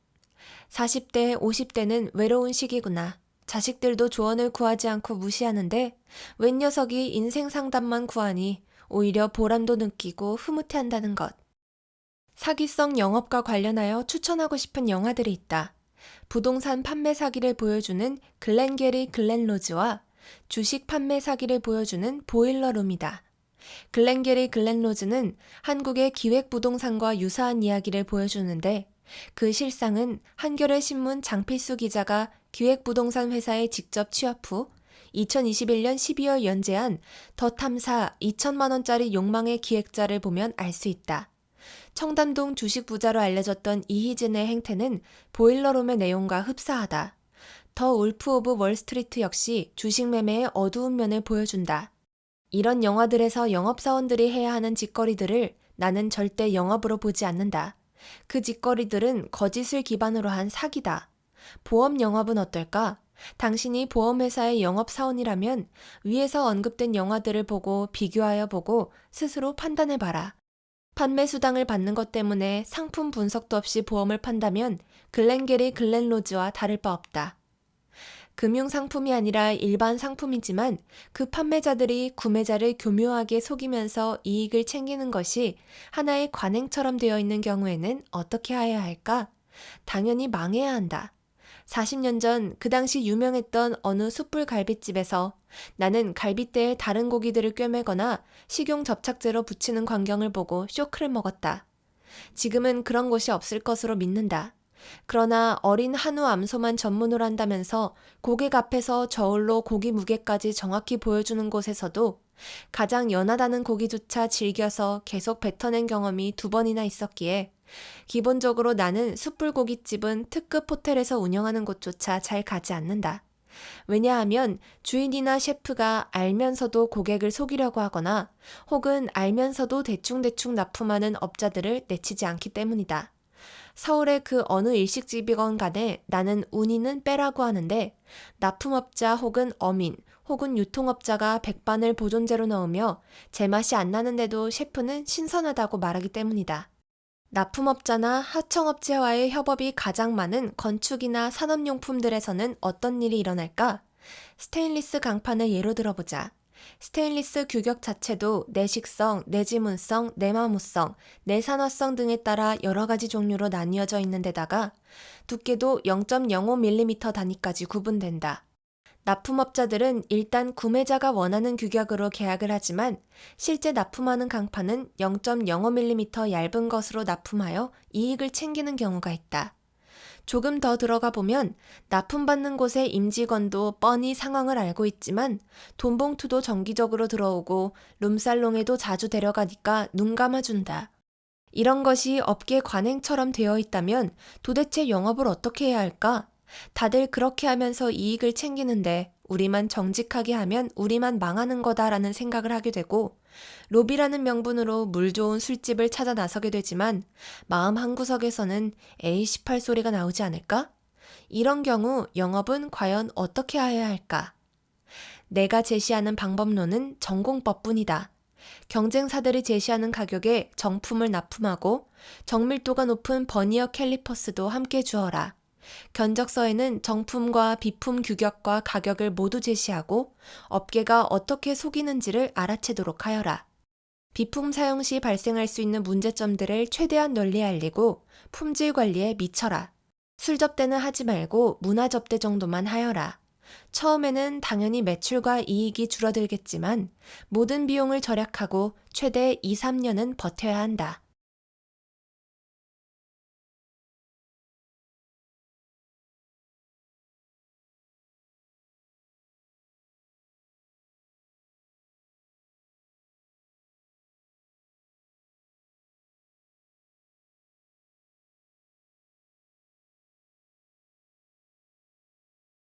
40대, 50대는 외로운 시기구나. 자식들도 조언을 구하지 않고 무시하는데 웬 녀석이 인생 상담만 구하니 오히려 보람도 느끼고 흐뭇해한다는 것. 사기성 영업과 관련하여 추천하고 싶은 영화들이 있다. 부동산 판매 사기를 보여주는 글렌게리 글렌로즈와 주식 판매 사기를 보여주는 보일러룸이다. 글렌게리 글렌로즈는 한국의 기획부동산과 유사한 이야기를 보여주는데 그 실상은 한겨레 신문 장필수 기자가 기획부동산 회사에 직접 취업 후 2021년 12월 연재한 더 탐사 2천만 원짜리 욕망의 기획자를 보면 알 수 있다. 청담동 주식 부자로 알려졌던 이희진의 행태는 보일러룸의 내용과 흡사하다. 더 울프 오브 월스트리트 역시 주식 매매의 어두운 면을 보여준다. 이런 영화들에서 영업사원들이 해야 하는 짓거리들을 나는 절대 영업으로 보지 않는다. 그 짓거리들은 거짓을 기반으로 한 사기다. 보험 영업은 어떨까? 당신이 보험회사의 영업사원이라면 위에서 언급된 영화들을 보고 비교하여 보고 스스로 판단해봐라. 판매 수당을 받는 것 때문에 상품 분석도 없이 보험을 판다면 글렌게리 글렌로즈와 다를 바 없다. 금융상품이 아니라 일반 상품이지만 그 판매자들이 구매자를 교묘하게 속이면서 이익을 챙기는 것이 하나의 관행처럼 되어 있는 경우에는 어떻게 해야 할까? 당연히 망해야 한다. 40년 전 그 당시 유명했던 어느 숯불 갈빗집에서 나는 갈빗대에 다른 고기들을 꿰매거나 식용 접착제로 붙이는 광경을 보고 쇼크를 먹었다. 지금은 그런 곳이 없을 것으로 믿는다. 그러나 어린 한우 암소만 전문으로 한다면서 고객 앞에서 저울로 고기 무게까지 정확히 보여주는 곳에서도 가장 연하다는 고기조차 즐겨서 계속 뱉어낸 경험이 2번이나 있었기에 기본적으로 나는 숯불고깃집은 특급 호텔에서 운영하는 곳조차 잘 가지 않는다. 왜냐하면 주인이나 셰프가 알면서도 고객을 속이려고 하거나 혹은 알면서도 대충대충 납품하는 업자들을 내치지 않기 때문이다. 서울의 그 어느 일식집이건 간에 나는 운이는 빼라고 하는데 납품업자 혹은 어민 혹은 유통업자가 백반을 보존제로 넣으며 제맛이 안 나는데도 셰프는 신선하다고 말하기 때문이다. 납품업자나 하청업체와의 협업이 가장 많은 건축이나 산업용품들에서는 어떤 일이 일어날까? 스테인리스 강판을 예로 들어보자. 스테인리스 규격 자체도 내식성, 내지문성, 내마모성, 내산화성 등에 따라 여러 가지 종류로 나뉘어져 있는 데다가 두께도 0.05mm 단위까지 구분된다. 납품업자들은 일단 구매자가 원하는 규격으로 계약을 하지만 실제 납품하는 강판은 0.05mm 얇은 것으로 납품하여 이익을 챙기는 경우가 있다. 조금 더 들어가 보면 납품받는 곳의 임직원도 뻔히 상황을 알고 있지만 돈봉투도 정기적으로 들어오고 룸살롱에도 자주 데려가니까 눈 감아준다. 이런 것이 업계 관행처럼 되어 있다면 도대체 영업을 어떻게 해야 할까? 다들 그렇게 하면서 이익을 챙기는데 우리만 정직하게 하면 우리만 망하는 거다라는 생각을 하게 되고 로비라는 명분으로 물 좋은 술집을 찾아 나서게 되지만 마음 한구석에서는 에이 18 소리가 나오지 않을까? 이런 경우 영업은 과연 어떻게 해야 할까? 내가 제시하는 방법론은 전공법뿐이다. 경쟁사들이 제시하는 가격에 정품을 납품하고 정밀도가 높은 버니어 캘리퍼스도 함께 주어라. 견적서에는 정품과 비품 규격과 가격을 모두 제시하고 업계가 어떻게 속이는지를 알아채도록 하여라. 비품 사용 시 발생할 수 있는 문제점들을 최대한 널리 알리고 품질 관리에 미쳐라. 술 접대는 하지 말고 문화 접대 정도만 하여라. 처음에는 당연히 매출과 이익이 줄어들겠지만 모든 비용을 절약하고 최대 2, 3년은 버텨야 한다.